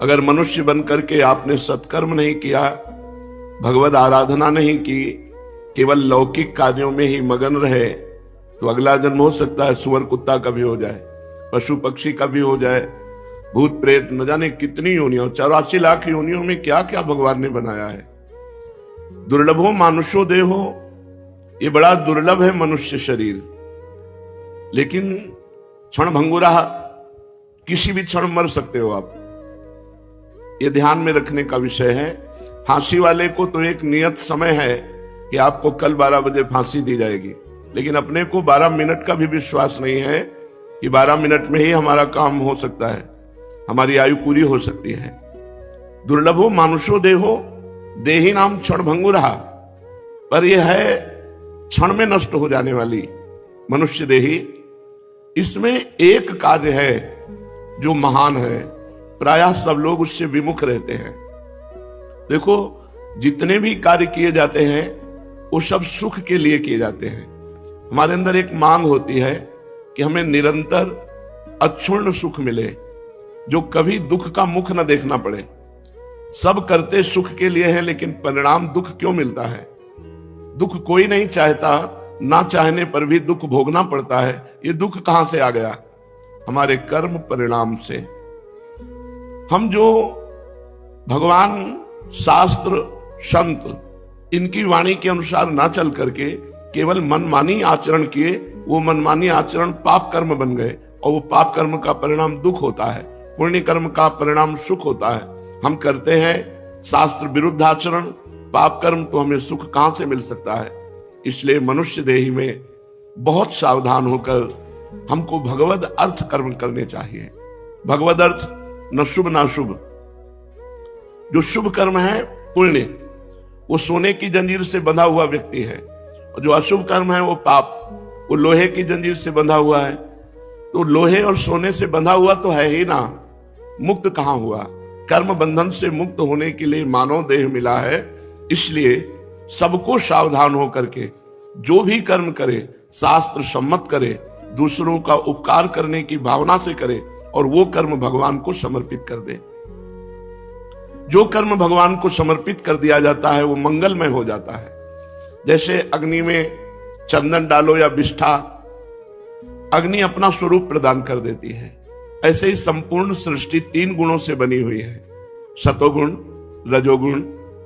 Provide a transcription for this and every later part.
अगर मनुष्य बन करके आपने सत्कर्म नहीं किया, भगवद आराधना नहीं की, केवल लौकिक कार्यों में ही मगन रहे, तो अगला जन्म हो सकता है सुअर कुत्ता का भी हो जाए, पशु पक्षी का भी हो जाए, भूत प्रेत, न जाने कितनी योनियों, 84 लाख योनियों में क्या क्या भगवान ने बनाया है। दुर्लभो मानुषो देहो, ये बड़ा दुर्लभ है मनुष्य शरीर, लेकिन क्षण भंगुरा, किसी भी क्षण मर सकते हो आप। ये ध्यान में रखने का विषय है। फांसी वाले को तो एक नियत समय है कि आपको कल 12 बजे फांसी दी जाएगी, लेकिन अपने को 12 मिनट का भी विश्वास नहीं है कि 12 मिनट में ही हमारा काम हो सकता है, हमारी आयु पूरी हो सकती है। दुर्लभो मानुषो देहो, देही नाम क्षण भंगुरा, पर यह है क्षण में नष्ट हो जाने वाली मनुष्य देही। इसमें एक कार्य है जो महान है, प्रायः सब लोग उससे विमुख रहते हैं। देखो, जितने भी कार्य किए जाते हैं वो सब सुख के लिए किए जाते हैं। हमारे अंदर एक मांग होती है कि हमें निरंतर अक्षुण्ण सुख मिले, जो कभी दुख का मुख न देखना पड़े। सब करते सुख के लिए है, लेकिन परिणाम दुख क्यों मिलता है? दुख कोई नहीं चाहता, ना चाहने पर भी दुख भोगना पड़ता है। ये दुख कहां से आ गया? हमारे कर्म परिणाम से। हम जो भगवान, शास्त्र, संत इनकी वाणी के अनुसार ना चल करके केवल मनमानी आचरण किए, वो मनमानी आचरण पाप कर्म बन गए, और वो पाप कर्म का परिणाम दुख होता है, पुण्य कर्म का परिणाम सुख होता है। हम करते हैं शास्त्र विरुद्ध आचरण, पाप कर्म, तो हमें सुख कहां से मिल सकता है? इसलिए मनुष्य देही में बहुत सावधान होकर हमको भगवद अर्थ कर्म करने चाहिए। भगवद अर्थ न शुभ ना शुभ। जो शुभ कर्म है पुण्य, वो सोने की जंजीर से बंधा हुआ व्यक्ति है, और जो अशुभ कर्म है वो पाप, वो लोहे की जंजीर से बंधा हुआ है। तो लोहे और सोने से बंधा हुआ तो है ही ना, मुक्त कहां हुआ? कर्म बंधन से मुक्त होने के लिए मानव देह मिला है। इसलिए सबको सावधान होकर के जो भी कर्म करे शास्त्र सम्मत करे, दूसरों का उपकार करने की भावना से करे, और वो कर्म भगवान को समर्पित कर दे। जो कर्म भगवान को समर्पित कर दिया जाता है वो मंगलमय हो जाता है। जैसे अग्नि में चंदन डालो या विष्ठा, अग्नि अपना स्वरूप प्रदान कर देती है। ऐसे ही संपूर्ण सृष्टि 3 गुणों से बनी हुई है, सतोगुण, रजोगुण,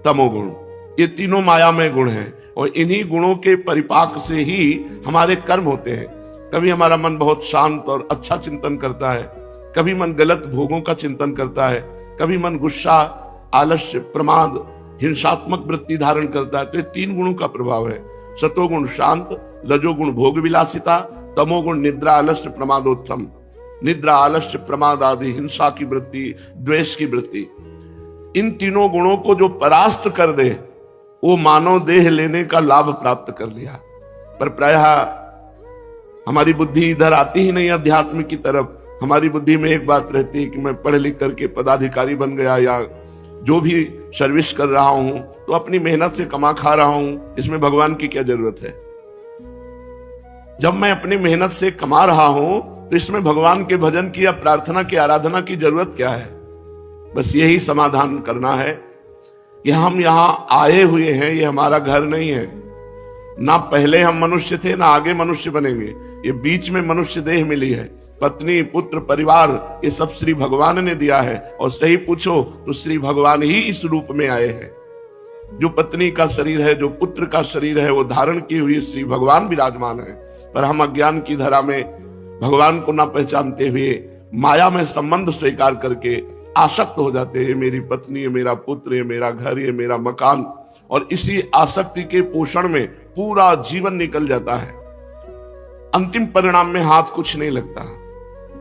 तमोगुण। ये तीनों मायामय गुण हैं, और इन्हीं गुणों के परिपाक से ही हमारे कर्म होते हैं। कभी हमारा मन बहुत शांत और अच्छा चिंतन करता है, कभी मन गलत भोगों का चिंतन करता है, कभी मन गुस्सा, आलस्य, प्रमाद, हिंसात्मक वृत्ति धारण करता है। तो ये 3 गुणों का प्रभाव है। सतोगुण शांत, रजोगुण भोग विलासिता, तमोगुण निद्रा, आलस्य, प्रमादोत्थम। निद्रा, आलस्य, प्रमाद आदि हिंसा की वृत्ति, द्वेष की वृत्ति, इन तीनों गुणों को जो परास्त कर दे, वो मानव देह लेने का लाभ प्राप्त कर लिया। पर प्रायः हमारी बुद्धि इधर आती ही नहीं अध्यात्म की तरफ। हमारी बुद्धि में एक बात रहती है कि मैं पढ़ लिख करके पदाधिकारी बन गया, या जो भी सर्विस कर रहा हूं तो अपनी मेहनत से कमा खा रहा हूं, इसमें भगवान की क्या जरूरत है? जब मैं अपनी मेहनत से कमा रहा हूं तो इसमें भगवान के भजन की या प्रार्थना की, आराधना की जरूरत क्या है? बस यही समाधान करना है कि हम यहां आए हुए हैं, ये हमारा घर नहीं है। ना पहले हम मनुष्य थे, ना आगे मनुष्य बनेंगे। ये बीच में मनुष्य देह मिली है। पत्नी, पुत्र, परिवार, ये सब श्री भगवान ने दिया है। और सही पूछो तो श्री भगवान ही इस रूप में आए हैं। जो पत्नी का शरीर है, जो पुत्र का शरीर है, वो धारण की हुई श्री भगवान विराजमान है। पर हम अज्ञान की धारा में भगवान को ना पहचानते हुए माया में संबंध स्वीकार करके आसक्त हो जाते हैं। मेरी पत्नी है, मेरा पुत्र है, मेरा घर है, मेरा मकान, और इसी आसक्ति के पोषण में पूरा जीवन निकल जाता है। अंतिम परिणाम में हाथ कुछ नहीं लगता।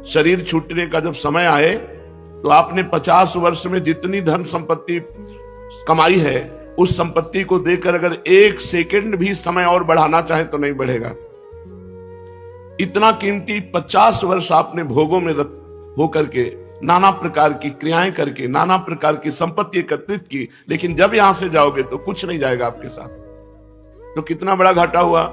शरीर छूटने का जब समय आए तो आपने 50 वर्ष में जितनी धन संपत्ति कमाई है, उस संपत्ति को देकर अगर 1 सेकंड भी समय और बढ़ाना चाहे तो नहीं बढ़ेगा। इतना कीमती 50 वर्ष आपने भोगों में रत होकर के, नाना प्रकार की क्रियाएं करके, नाना प्रकार की संपत्ति एकत्रित की, लेकिन जब यहां से जाओगे तो कुछ नहीं जाएगा आपके साथ। तो कितना बड़ा घाटा हुआ।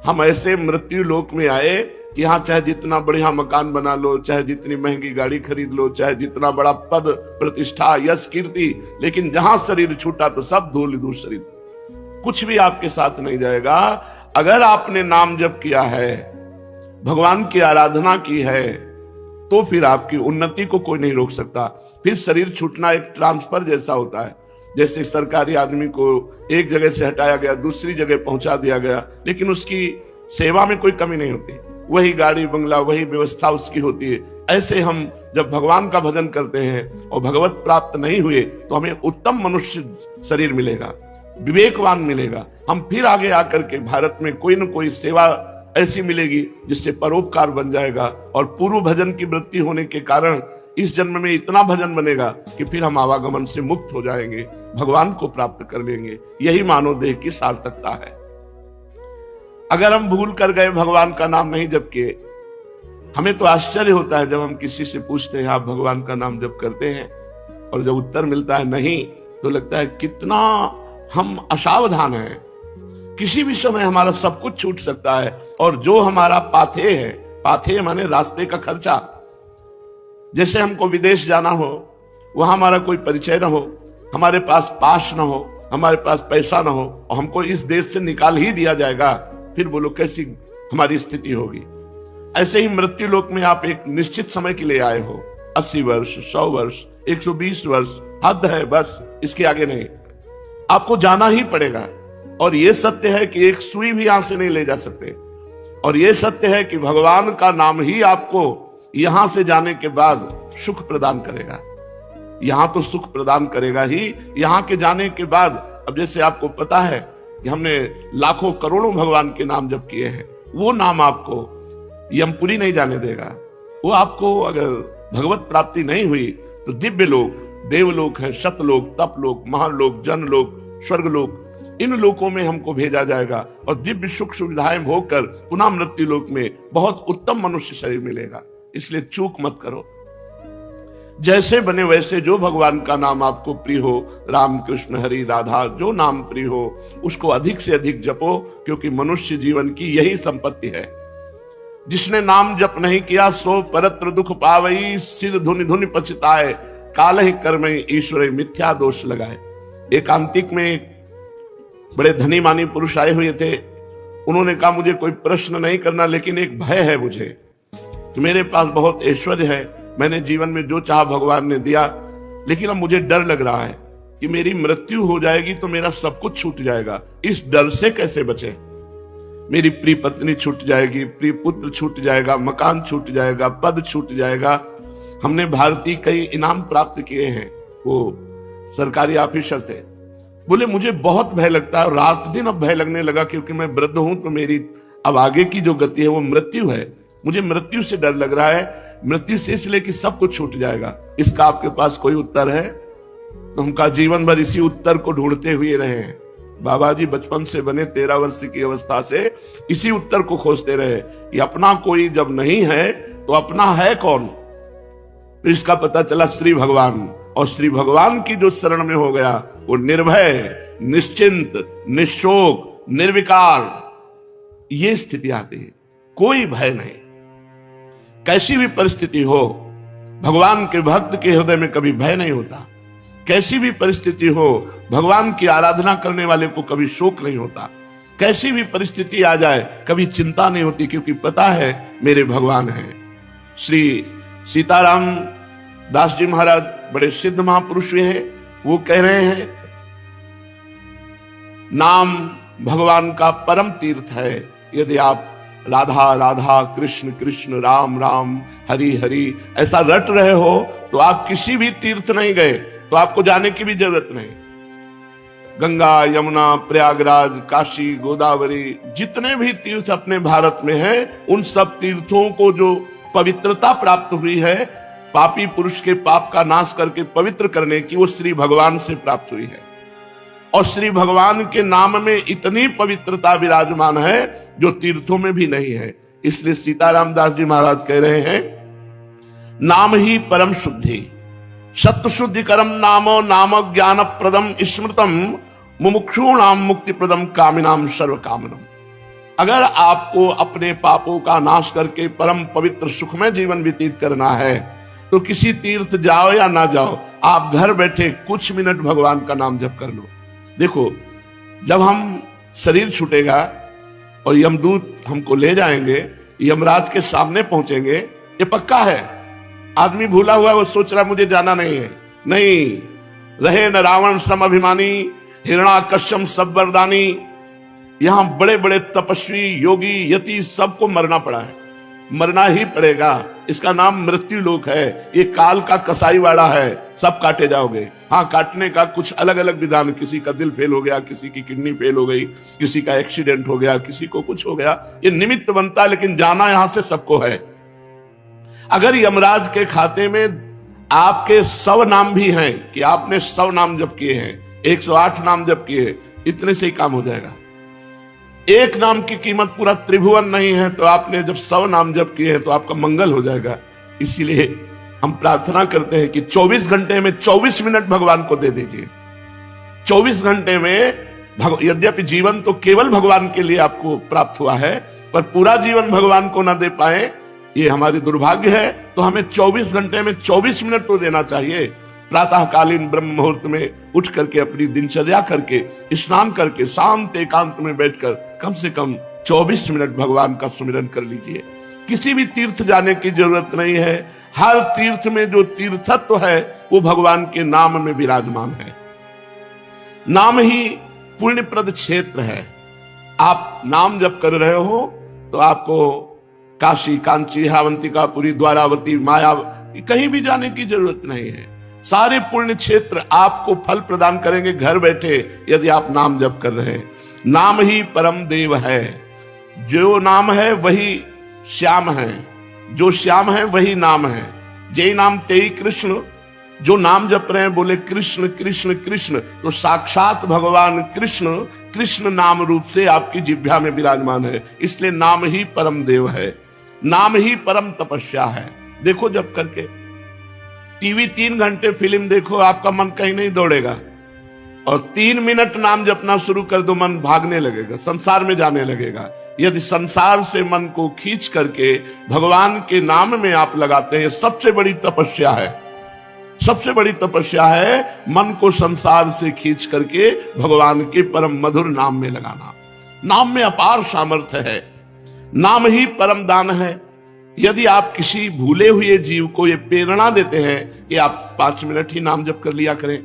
हम ऐसे मृत्यु लोक में आए कि यहाँ चाहे जितना बढ़िया मकान बना लो, चाहे जितनी महंगी गाड़ी खरीद लो, चाहे जितना बड़ा पद प्रतिष्ठा यश कीर्ति, लेकिन जहां शरीर छूटा तो सब धूल धूल शरीर, कुछ भी आपके साथ नहीं जाएगा। अगर आपने नाम जप किया है, भगवान की आराधना की है, तो फिर आपकी उन्नति को कोई नहीं रोक सकता। फिर शरीर छूटना एक ट्रांसफर जैसा होता है, जैसे सरकारी आदमी को एक जगह से हटाया गया, दूसरी जगह पहुंचा दिया गया, लेकिन उसकी सेवा में कोई कमी नहीं होती, वही गाड़ी बंगला वही व्यवस्था उसकी होती है। ऐसे हम जब भगवान का भजन करते हैं और भगवत प्राप्त नहीं हुए तो हमें उत्तम मनुष्य शरीर मिलेगा, विवेकवान मिलेगा। हम फिर आगे आकर के भारत में कोई न कोई सेवा ऐसी मिलेगी जिससे परोपकार बन जाएगा, और पूर्व भजन की वृत्ति होने के कारण इस जन्म में इतना भजन बनेगा कि फिर हम आवागमन से मुक्त हो जाएंगे, भगवान को प्राप्त कर लेंगे। यही मानव देह की सार्थकता है। अगर हम भूल कर गए, भगवान का नाम नहीं जप किए, हमें तो आश्चर्य होता है जब हम किसी से पूछते हैं आप भगवान का नाम जप करते हैं, और जब उत्तर मिलता है नहीं, तो लगता है कितना हम असावधान हैं। किसी भी समय हमारा सब कुछ छूट सकता है, और जो हमारा पाथेय है, पाथेय माने रास्ते का खर्चा, जैसे हमको विदेश जाना हो, वहां हमारा कोई परिचय ना हो, हमारे पास पास ना हो, हमारे पास पैसा ना हो, और हमको इस देश से निकाल ही दिया जाएगा, फिर बोलो कैसी हमारी स्थिति होगी। ऐसे ही मृत्यु लोक में आप एक निश्चित समय के लिए आए हो, 80 वर्ष, 100 वर्ष, 120 वर्ष, हद है बस, इसके आगे नहीं। आपको जाना ही पड़ेगा, और यह सत्य है कि एक सुई भी यहां से नहीं ले जा सकते, और यह सत्य है कि भगवान का नाम ही आपको यहां से जाने के बाद सुख प्रदान करेगा। यहां तो सुख प्रदान करेगा ही, यहां के जाने के बाद। अब जैसे आपको पता है कि हमने लाखों करोड़ों भगवान के नाम जप किए हैं, वो नाम आपको यमपुरी नहीं जाने देगा। वो आपको अगर भगवत प्राप्ति नहीं हुई तो दिव्य लोक, देवलोक है, शतलोक, तपलोक, महालोक, जनलोक, स्वर्गलोक, इन लोकों में हमको भेजा जाएगा, और दिव्य सुख सुविधाएं भोगकर पुनः मृत्यु लोक में बहुत उत्तम मनुष्य शरीर मिलेगा। इसलिए चूक मत करो। जैसे बने वैसे जो भगवान का नाम आपको प्रिय हो, राम कृष्ण हरि राधा, जो नाम प्रिय हो उसको अधिक से अधिक जपो, क्योंकि मनुष्य जीवन की यही संपत्ति है। जिसने नाम जप नहीं किया सो परत्र दुख पावई, सिर धुनि धुनि पछताए, काल ही कर्म ईश्वर मिथ्या दोष लगाए। एकांतिक में एक बड़े धनी मानी पुरुष आए हुए थे। उन्होंने कहा मुझे कोई प्रश्न नहीं करना, लेकिन एक भय है मुझे कि मेरे पास बहुत ऐश्वर्य है, मैंने जीवन में जो चाहा भगवान ने दिया, लेकिन अब मुझे डर लग रहा है कि मेरी मृत्यु हो जाएगी तो मेरा सब कुछ छूट जाएगा। इस डर से कैसे बचे? मेरी प्रिय पत्नी छूट जाएगी, प्रिय पुत्र छूट जाएगा, मकान छूट जाएगा, पद छूट जाएगा। हमने भारतीय कई इनाम प्राप्त किए हैं, वो सरकारी ऑफिसर थे। बोले मुझे बहुत भय लगता है, रात दिन अब भय लगने लगा, क्योंकि मैं वृद्ध हूं तो मेरी अब आगे की जो गति है वो मृत्यु है। मुझे मृत्यु से डर लग रहा है, मृत्यु से इसलिए कि सब कुछ छूट जाएगा। इसका आपके पास कोई उत्तर है? तो हम कहा जीवन भर इसी उत्तर को ढूंढते हुए रहे हैं। बाबा जी बचपन से बने 13 वर्ष की अवस्था से इसी उत्तर को खोजते रहे कि अपना कोई जब नहीं है तो अपना है कौन? तो इसका पता चला श्री भगवान, और श्री भगवान की जो शरण में हो गया वो निर्भय, निश्चिंत, निशोक, निर्विकार, ये स्थिति आती है। कोई भय नहीं, कैसी भी परिस्थिति हो, भगवान के भक्त के हृदय में कभी भय नहीं होता। कैसी भी परिस्थिति हो, भगवान की आराधना करने वाले को कभी शोक नहीं होता। कैसी भी परिस्थिति आ जाए कभी चिंता नहीं होती, क्योंकि पता है मेरे भगवान हैं। श्री सीताराम दास जी महाराज बड़े सिद्ध महापुरुष हैं। वो कह रहे हैं नाम भगवान का परम तीर्थ है। यदि आप राधा राधा, कृष्ण कृष्ण, राम राम, हरि हरि ऐसा रट रहे हो तो आप किसी भी तीर्थ नहीं गए, तो आपको जाने की भी जरूरत नहीं। गंगा, यमुना, प्रयागराज, काशी, गोदावरी, जितने भी तीर्थ अपने भारत में हैं, उन सब तीर्थों को जो पवित्रता प्राप्त हुई है, पापी पुरुष के पाप का नाश करके पवित्र करने की, वो श्री भगवान से प्राप्त हुई है। और श्री भगवान के नाम में इतनी पवित्रता विराजमान है जो तीर्थों में भी नहीं है। इसलिए सीताराम दास जी महाराज कह रहे हैं नाम ही परम शुद्धि, सत्य शुद्धि करम नामो, नाम ज्ञान प्रदम स्मृतम, मुमुक्षूणाम मुक्ति प्रदम, कामिनाम सर्व कामनम। अगर आपको अपने पापों का नाश करके परम पवित्र सुखमय जीवन व्यतीत करना है तो किसी तीर्थ जाओ या ना जाओ, आप घर बैठे कुछ मिनट भगवान का नाम जप कर लो। देखो, जब हम शरीर छूटेगा और यमदूत हमको ले जाएंगे, यमराज के सामने पहुंचेंगे, ये पक्का है। आदमी भूला हुआ, वो सोच रहा मुझे जाना नहीं है। नहीं, रहे न रावण सम अभिमानी, हिरणाकश्यप सब वरदानी। यहां बड़े बड़े तपस्वी, योगी, यति सबको मरना पड़ा है, मरना ही पड़ेगा। इसका नाम मृत्यु लोक है। ये काल का कसाईवाड़ा है, सब काटे जाओगे। हाँ, काटने का कुछ अलग अलग विधान, किसी का दिल फेल हो गया, किसी की किडनी फेल हो गई, किसी का एक्सीडेंट हो गया, किसी को कुछ हो गया, ये निमित्त बनता है, लेकिन जाना यहां से सबको है। अगर यमराज के खाते में आपके 100 नाम भी हैं कि आपने 100 नाम जप किए हैं, 108 नाम जप किए, इतने से ही काम हो जाएगा। एक नाम की कीमत पूरा त्रिभुवन नहीं है, तो आपने जब 100 नाम जप किए हैं तो आपका मंगल हो जाएगा। इसीलिए हम प्रार्थना करते हैं कि 24 घंटे में 24 मिनट भगवान को दे दीजिए। 24 घंटे में यद्यपि जीवन तो केवल भगवान के लिए आपको प्राप्त हुआ है, पर पूरा जीवन भगवान को ना दे पाए, ये हमारी दुर्भाग्य है। तो हमें 24 घंटे में 24 मिनट तो देना चाहिए। प्रातःकालीन ब्रह्म मुहूर्त में उठ करके अपनी दिनचर्या करके, स्नान करके, शांत एकांत में बैठकर कम से कम 24 मिनट भगवान का सुमिरन कर लीजिए। किसी भी तीर्थ जाने की जरूरत नहीं है। हर तीर्थ में जो तीर्थत्व है वो भगवान के नाम में विराजमान है। नाम ही पुण्यप्रद क्षेत्र है। आप नाम जप कर रहे हो तो आपको काशी, कांची, हावंतिका, पुरी, द्वारावती, माया, कहीं भी जाने की जरूरत नहीं है। सारे पुण्य क्षेत्र आपको फल प्रदान करेंगे घर बैठे, यदि आप नाम जप कर रहे हैं। नाम ही परम देव है। जो नाम है वही श्याम है, जो श्याम है वही नाम है। जय नाम तेई कृष्ण। जो नाम जप रहे हैं बोले कृष्ण कृष्ण कृष्ण, तो साक्षात भगवान कृष्ण कृष्ण नाम रूप से आपकी जिह्वा में विराजमान है। इसलिए नाम ही परम देव है, नाम ही परम तपस्या है। देखो, जप करके टीवी 3 घंटे फिल्म देखो, आपका मन कहीं नहीं दौड़ेगा, और 3 मिनट नाम जपना शुरू कर दो, मन भागने लगेगा, संसार में जाने लगेगा। यदि संसार से मन को खींच करके भगवान के नाम में आप लगाते हैं, सबसे बड़ी तपस्या है। सबसे बड़ी तपस्या है मन को संसार से खींच करके भगवान के परम मधुर नाम में लगाना। नाम में अपार सामर्थ्य है। नाम ही परम दान है। यदि आप किसी भूले हुए जीव को ये प्रेरणा देते हैं कि आप 5 मिनट ही नाम जप कर लिया करें,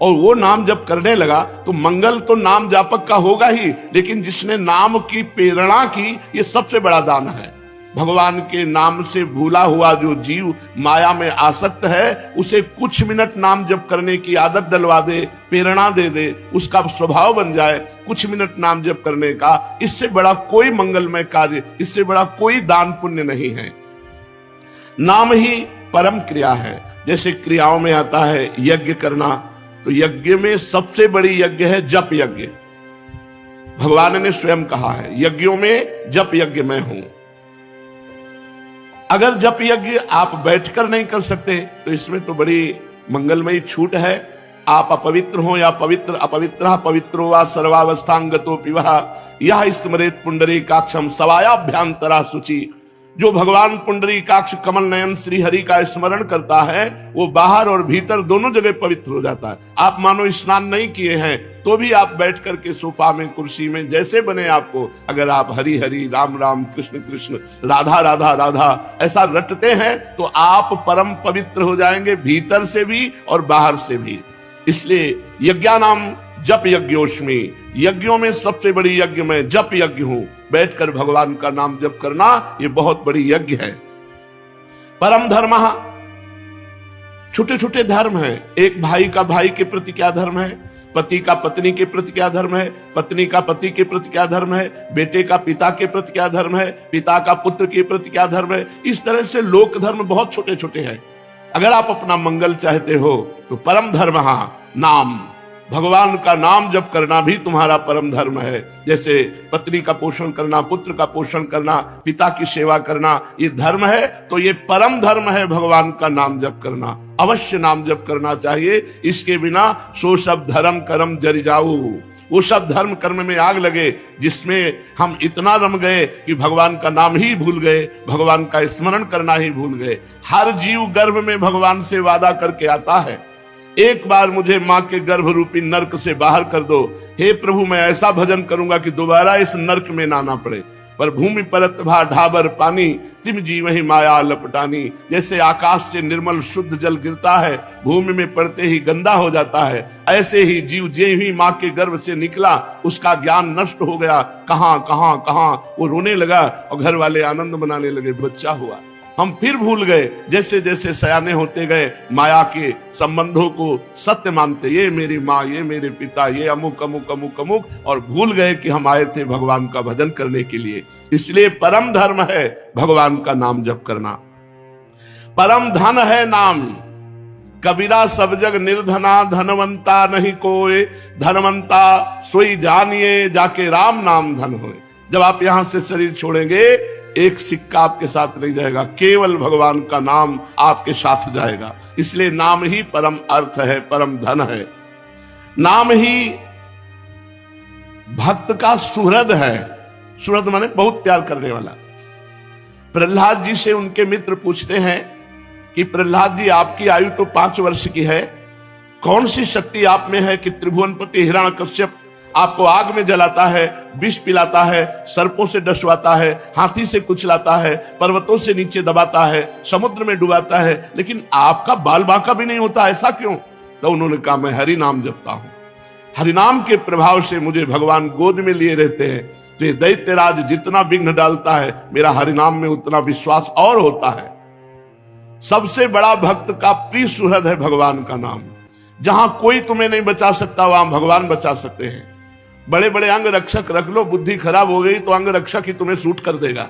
और वो नाम जप करने लगा, तो मंगल तो नाम जापक का होगा ही, लेकिन जिसने नाम की प्रेरणा की, ये सबसे बड़ा दान है। भगवान के नाम से भूला हुआ जो जीव माया में आसक्त है, उसे कुछ मिनट नाम जप करने की आदत डलवा दे, प्रेरणा दे दे, उसका स्वभाव बन जाए कुछ मिनट नाम जप करने का। इससे बड़ा कोई मंगलमय कार्य, इससे बड़ा कोई दान पुण्य नहीं है। नाम ही परम क्रिया है। जैसे क्रियाओं में आता है यज्ञ करना, तो यज्ञ में सबसे बड़ी यज्ञ है जप यज्ञ। भगवान ने स्वयं कहा है, यज्ञों में जप यज्ञ मैं हूं। अगर जप यज्ञ आप बैठकर नहीं कर सकते, तो इसमें तो बड़ी मंगलमयी छूट है। आप अपवित्र हो या पवित्र, अपवित्र पवित्रो वा सर्वावस्थांगतो पिवा, यह स्मरेत पुंडरीकाक्षम सवायाभ्यांतरा शुचि। जो भगवान पुंडरीकाक्ष कमल नयन श्री हरि का स्मरण करता है, वो बाहर और भीतर दोनों जगह पवित्र हो जाता है। आप मानो स्नान नहीं किए हैं तो भी आप बैठ करके सोफा में, कुर्सी में, जैसे बने आपको, अगर आप हरि हरि, राम राम, कृष्ण कृष्ण, राधा राधा राधा ऐसा रटते हैं, तो आप परम पवित्र हो जाएंगे, भीतर से भी और बाहर से भी। इसलिए यज्ञानाम जप यज्ञोष्मी, यज्ञों में सबसे बड़ी यज्ञ मैं जप यज्ञ हूं। बैठकर भगवान का नाम जप करना ये बहुत बड़ी यज्ञ है। परम धर्म, छोटे छोटे धर्म हैं। एक भाई का भाई के प्रति क्या धर्म है, पति का पत्नी के प्रति क्या धर्म है, पत्नी का पति के प्रति क्या धर्म है, बेटे का पिता के प्रति क्या धर्म है, पिता का पुत्र के प्रति क्या धर्म है। इस तरह से लोक धर्म बहुत छोटे छोटे हैं। अगर आप अपना मंगल चाहते हो तो परम धर्म नाम, भगवान का नाम जप करना भी तुम्हारा परम धर्म है। जैसे पत्नी का पोषण करना, पुत्र का पोषण करना, पिता की सेवा करना, ये धर्म है, तो ये परम धर्म है भगवान का नाम जप करना। अवश्य नाम जप करना चाहिए। इसके बिना सो सब धर्म कर्म जरि जाऊ, वो सब धर्म कर्म में आग लगे जिसमें हम इतना रम गए कि भगवान का नाम ही भूल गए, भगवान का स्मरण करना ही भूल गए। हर जीव गर्भ में भगवान से वादा करके आता है, एक बार मुझे मां के गर्भ रूपी नरक से बाहर कर दो, हे प्रभु मैं ऐसा भजन करूंगा कि दोबारा इस नरक में ना आना पड़े। पर भूमि परत भा ढाबर पानी, तिम जीव ही माया लपटानी। जैसे आकाश से निर्मल शुद्ध जल गिरता है, भूमि में पड़ते ही गंदा हो जाता है, ऐसे ही जीव जे ही माँ के गर्भ से निकला उसका ज्ञान नष्ट हो गया। कहां कहां कहां वो रोने लगा और घर वाले आनंद मनाने लगे, बच्चा हुआ। हम फिर भूल गए, जैसे जैसे सयाने होते गए माया के संबंधों को सत्य मानते, ये मेरी माँ, ये मेरे पिता, ये अमुक अमुक अमुक अमुक, और भूल गए कि हम आए थे भगवान का भजन करने के लिए। इसलिए परम धर्म है भगवान का नाम जप करना, परम धन है नाम। कबीरा सब जग निर्धना, धनवंता नहीं कोई, धनवंता सोई जानिए, जाके राम नाम धन होए। जब आप यहां से शरीर छोड़ेंगे एक सिक्का आपके साथ नहीं जाएगा, केवल भगवान का नाम आपके साथ जाएगा। इसलिए नाम ही परम अर्थ है, परम धन है। नाम ही भक्त का सुहृद है। सुहृद माने बहुत प्यार करने वाला। प्रहलाद जी से उनके मित्र पूछते हैं कि प्रहलाद जी आपकी आयु तो 5 वर्ष की है, कौन सी शक्ति आप में है कि त्रिभुवनपति हिरण्यकश्यप आपको आग में जलाता है, विष पिलाता है, सर्पों से डसवाता है, हाथी से कुचलाता है, पर्वतों से नीचे दबाता है, समुद्र में डुबाता है, लेकिन आपका बाल बांका भी नहीं होता, ऐसा क्यों? तो उन्होंने कहा मैं हरि नाम जपता हूं, हरिनाम के प्रभाव से मुझे भगवान गोद में लिए रहते हैं। तो ये दैत्यराज जितना विघ्न डालता है, मेरा हरिनाम में उतना विश्वास और होता है। सबसे बड़ा भक्त का प्रिय सुहृद है भगवान का नाम। जहां कोई तुम्हें नहीं बचा सकता वहां भगवान बचा सकते हैं। बड़े बड़े अंग रक्षक रख लो, बुद्धि खराब हो गई तो अंग रक्षक ही तुम्हें सूट कर देगा,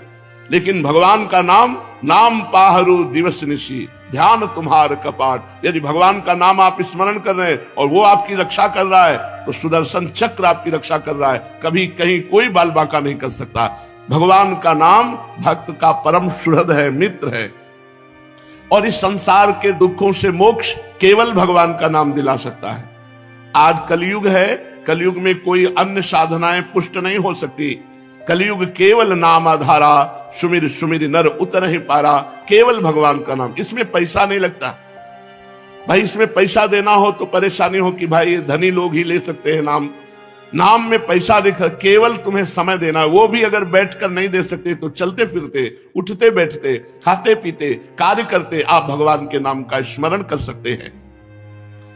लेकिन भगवान का नाम, नाम पाहरू दिवस निशी, ध्यान तुम्हार कपाट। यदि भगवान का नाम आप स्मरण कर रहे हैं और वो आपकी रक्षा कर रहा है तो सुदर्शन चक्र आपकी रक्षा कर रहा है, कभी कहीं कोई बाल बांका नहीं कर सकता। भगवान का नाम भक्त का परम सुहृद है, मित्र है, और इस संसार के दुखों से मोक्ष केवल भगवान का नाम दिला सकता है। आज कलयुग है, कलयुग में कोई अन्य साधनाएं पुष्ट नहीं हो सकती। कलयुग केवल नाम आधारा, सुमिर सुमिर नर उतर ही पारा। केवल भगवान का नाम, इसमें पैसा नहीं लगता भाई। इसमें पैसा देना हो तो परेशानी हो कि भाई ये धनी लोग ही ले सकते हैं नाम। नाम में पैसा दिखा, केवल तुम्हें समय देना, वो भी अगर बैठकर नहीं दे सकते तो चलते फिरते, उठते बैठते, खाते पीते, कार्य करते आप भगवान के नाम का स्मरण कर सकते हैं।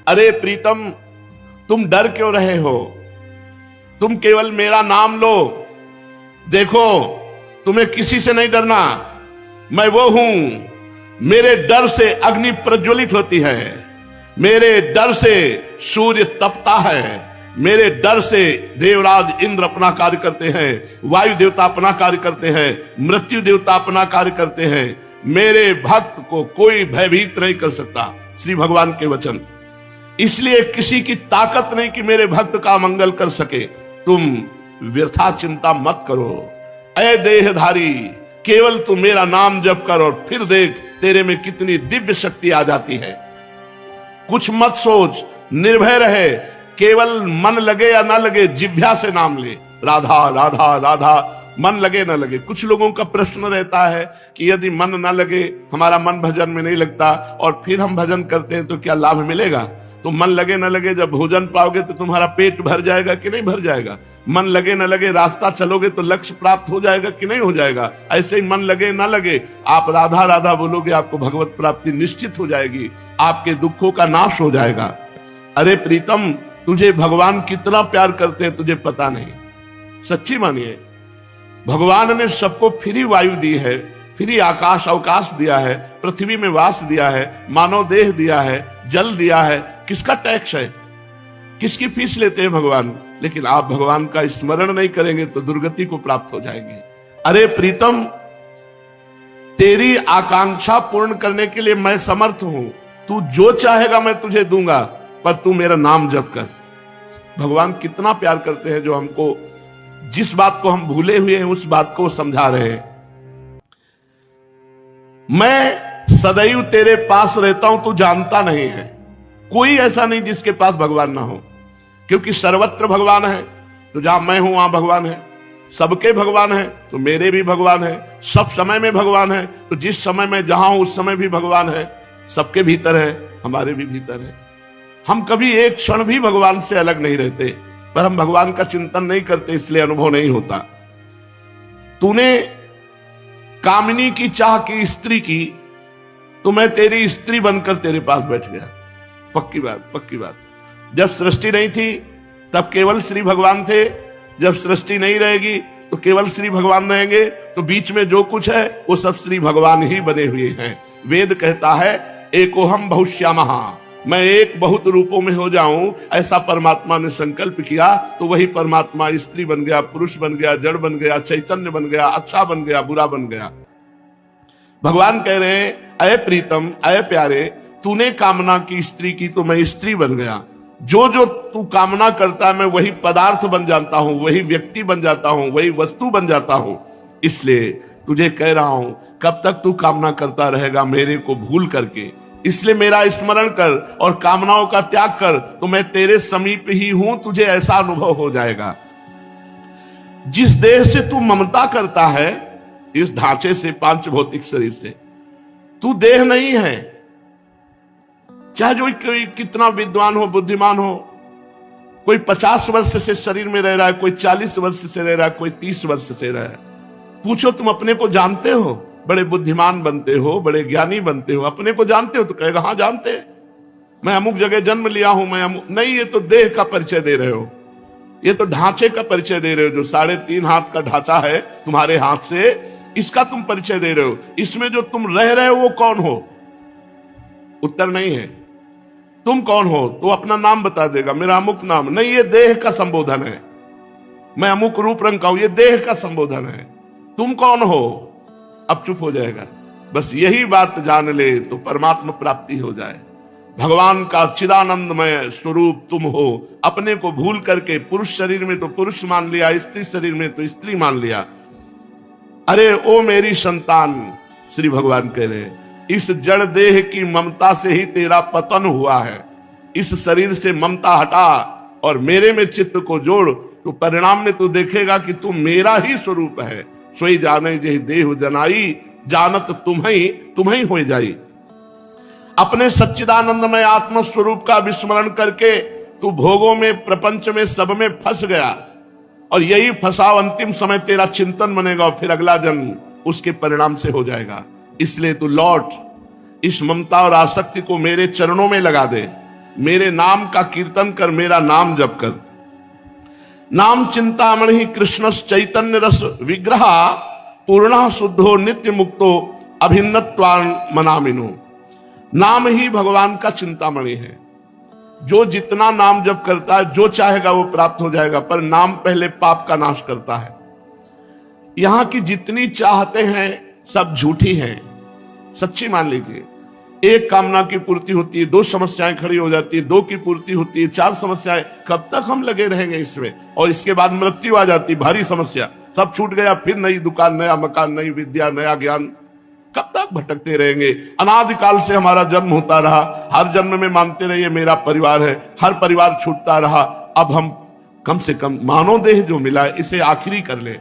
अरे प्रीतम, तुम डर क्यों रहे हो? तुम केवल मेरा नाम लो। देखो, तुम्हें किसी से नहीं डरना, मैं वो हूं। मेरे डर से अग्नि प्रज्वलित होती है, मेरे डर से सूर्य तपता है, मेरे डर से देवराज इंद्र अपना कार्य करते हैं, वायु देवता अपना कार्य करते हैं, मृत्यु देवता अपना कार्य करते हैं। मेरे भक्त को कोई भयभीत नहीं कर सकता, श्री भगवान के वचन। इसलिए किसी की ताकत नहीं कि मेरे भक्त का मंगल कर सके। तुम व्यर्था चिंता मत करो। ऐ देहधारी, केवल तू मेरा नाम जप कर और फिर देख तेरे में कितनी दिव्य शक्ति आ जाती है। कुछ मत सोच, निर्भय रहे, केवल मन लगे या ना लगे जिह्वा से नाम ले, राधा राधा राधा, मन लगे ना लगे। कुछ लोगों का प्रश्न रहता है कि यदि मन ना लगे, हमारा मन भजन में नहीं लगता और फिर हम भजन करते हैं तो क्या लाभ मिलेगा? तो मन लगे ना लगे, जब भोजन पाओगे तो तुम्हारा पेट भर जाएगा कि नहीं भर जाएगा? मन लगे ना लगे, रास्ता चलोगे तो लक्ष्य प्राप्त हो जाएगा कि नहीं हो जाएगा? ऐसे ही मन लगे ना लगे, आप राधा राधा बोलोगे, आपको भगवत प्राप्ति निश्चित हो जाएगी, आपके दुखों का नाश हो जाएगा। अरे प्रीतम, तुझे भगवान कितना प्यार करते हैं तुझे पता नहीं। सच्ची मानिए, भगवान ने सबको फ्री वायु दी है, फ्री आकाश अवकाश दिया है, पृथ्वी में वास दिया है, मानव देह दिया है, जल दिया है। किसका टैक्स है? किसकी फीस लेते हैं भगवान? लेकिन आप भगवान का स्मरण नहीं करेंगे तो दुर्गति को प्राप्त हो जाएंगे। अरे प्रीतम, तेरी आकांक्षा पूर्ण करने के लिए मैं समर्थ हूं। तू जो चाहेगा मैं तुझे दूंगा, पर तू मेरा नाम जप कर। भगवान कितना प्यार करते हैं, जो हमको जिस बात को हम भूले हुए हैं उस बात को समझा रहे हैं। मैं सदैव तेरे पास रहता हूं, तू जानता नहीं है। कोई ऐसा नहीं जिसके पास भगवान ना हो, क्योंकि सर्वत्र भगवान है। तो जहां मैं हूं वहां भगवान है, सबके भगवान है तो मेरे भी भगवान है, सब समय में भगवान है तो जिस समय में जहां हूं उस समय भी भगवान है, सबके भीतर है, हमारे भी भीतर है। हम कभी एक क्षण भी भगवान से अलग नहीं रहते, पर हम भगवान का चिंतन नहीं करते, इसलिए अनुभव नहीं होता। तूने कामिनी की चाह की स्त्री की तो मैं तेरी स्त्री बनकर तेरे पास बैठ गया। पक्की बात, पक्की बात। जब सृष्टि नहीं थी तब केवल श्री भगवान थे, जब सृष्टि नहीं रहेगी तो केवल श्री भगवान रहेंगे, तो बीच में जो कुछ है वो सब श्री भगवान ही बने हुए हैं। वेद कहता है एकोहम बहुश्यामः, मैं एक बहुत रूपों में हो जाऊं, ऐसा परमात्मा ने संकल्प किया तो वही परमात्मा स्त्री बन गया, पुरुष बन गया, जड़ बन गया, चैतन्य बन गया, अच्छा बन गया, बुरा बन गया। भगवान कह रहे हैं अय प्रीतम, अय प्यारे, तूने कामना की स्त्री की तो मैं स्त्री बन गया। जो जो तू कामना करता है मैं वही पदार्थ बन जाता हूं, वही व्यक्ति बन जाता हूं, वही वस्तु बन जाता हूं। इसलिए तुझे कह रहा हूं कब तक तू कामना करता रहेगा मेरे को भूल करके, इसलिए मेरा स्मरण कर और कामनाओं का त्याग कर, तो मैं तेरे समीप ही हूं, तुझे ऐसा अनुभव हो जाएगा। जिस देह से तू ममता करता है, इस ढांचे से, पांच भौतिक शरीर से, तू देह नहीं है। चाहे जो कोई कितना विद्वान हो, बुद्धिमान हो, कोई 50 वर्ष से शरीर में रह रहा है, कोई 40 वर्ष से रह रहा है, कोई 30 वर्ष से रह रहा है। पूछो तुम अपने को जानते हो? बड़े बुद्धिमान बनते हो, बड़े ज्ञानी बनते हो, अपने को जानते हो? तो कहेगा हाँ जानते हैं, मैं अमुक जगह जन्म लिया हूं, मैं अमुक। नहीं, ये तो देह का परिचय दे रहे हो, ये तो ढांचे का परिचय दे रहे हो। जो 3.5 हाथ का ढांचा है तुम्हारे हाथ से, इसका तुम परिचय दे रहे हो। इसमें जो तुम रह रहे हो वो कौन हो? उत्तर नहीं है। तुम कौन हो? तो अपना नाम बता देगा, मेरा अमुक नाम। नहीं, ये देह का संबोधन है। मैं अमुक रूप रंग का हूं, ये देह का संबोधन है। तुम कौन हो? अब चुप हो जाएगा। बस यही बात जान ले तो परमात्मा प्राप्ति हो जाए। भगवान का चिदानंदमय स्वरूप तुम हो। अपने को भूल करके पुरुष शरीर में तो पुरुष मान लिया, स्त्री शरीर में तो स्त्री मान लिया। अरे ओ मेरी संतान, श्री भगवान कह रहे हैं, इस जड़ देह की ममता से ही तेरा पतन हुआ है। इस शरीर से ममता हटा और मेरे में चित्त को जोड़, तो परिणाम में तू देखेगा कि तू मेरा ही स्वरूप है। सोई जाने जही देह जनाई, जानत तुम्हें हो जाई। अपने सच्चिदानंदमय आत्म स्वरूप का विस्मरण करके तू भोगों में, प्रपंच में, सब में फंस गया, और यही फंसाव अंतिम समय तेरा चिंतन बनेगा, और फिर अगला जन्म उसके परिणाम से हो जाएगा। इसलिए तू लौट, इस ममता और आसक्ति को मेरे चरणों में लगा दे, मेरे नाम का कीर्तन कर, मेरा नाम जप कर। नाम चिंतामणि कृष्ण चैतन्य रस विग्रह, पूर्ण शुद्धो नित्य मुक्तो अभिन्नत्वान् मनामिनो। नाम ही भगवान का चिंतामणि है। जो जितना नाम जप करता है, जो चाहेगा वो प्राप्त हो जाएगा, पर नाम पहले पाप का नाश करता है। यहां की जितनी चाहते हैं सब झूठी हैं, सच्ची मान लीजिए। एक कामना की पूर्ति होती है, 2 समस्याएं खड़ी हो जाती है, 2 की पूर्ति होती है, 4 समस्याएं। कब तक हम लगे रहेंगे इसमें? और इसके बाद मृत्यु आ जाती, भारी समस्या, सब छूट गया, फिर नई दुकान, नया मकान, नई विद्या, नया ज्ञान। कब तक भटकते रहेंगे? अनादिकाल से हमारा जन्म होता रहा, हर जन्म में मानते रहिए मेरा परिवार है, हर परिवार छूटता रहा। अब हम कम से कम मानव देह जो मिला है इसे आखिरी कर ले।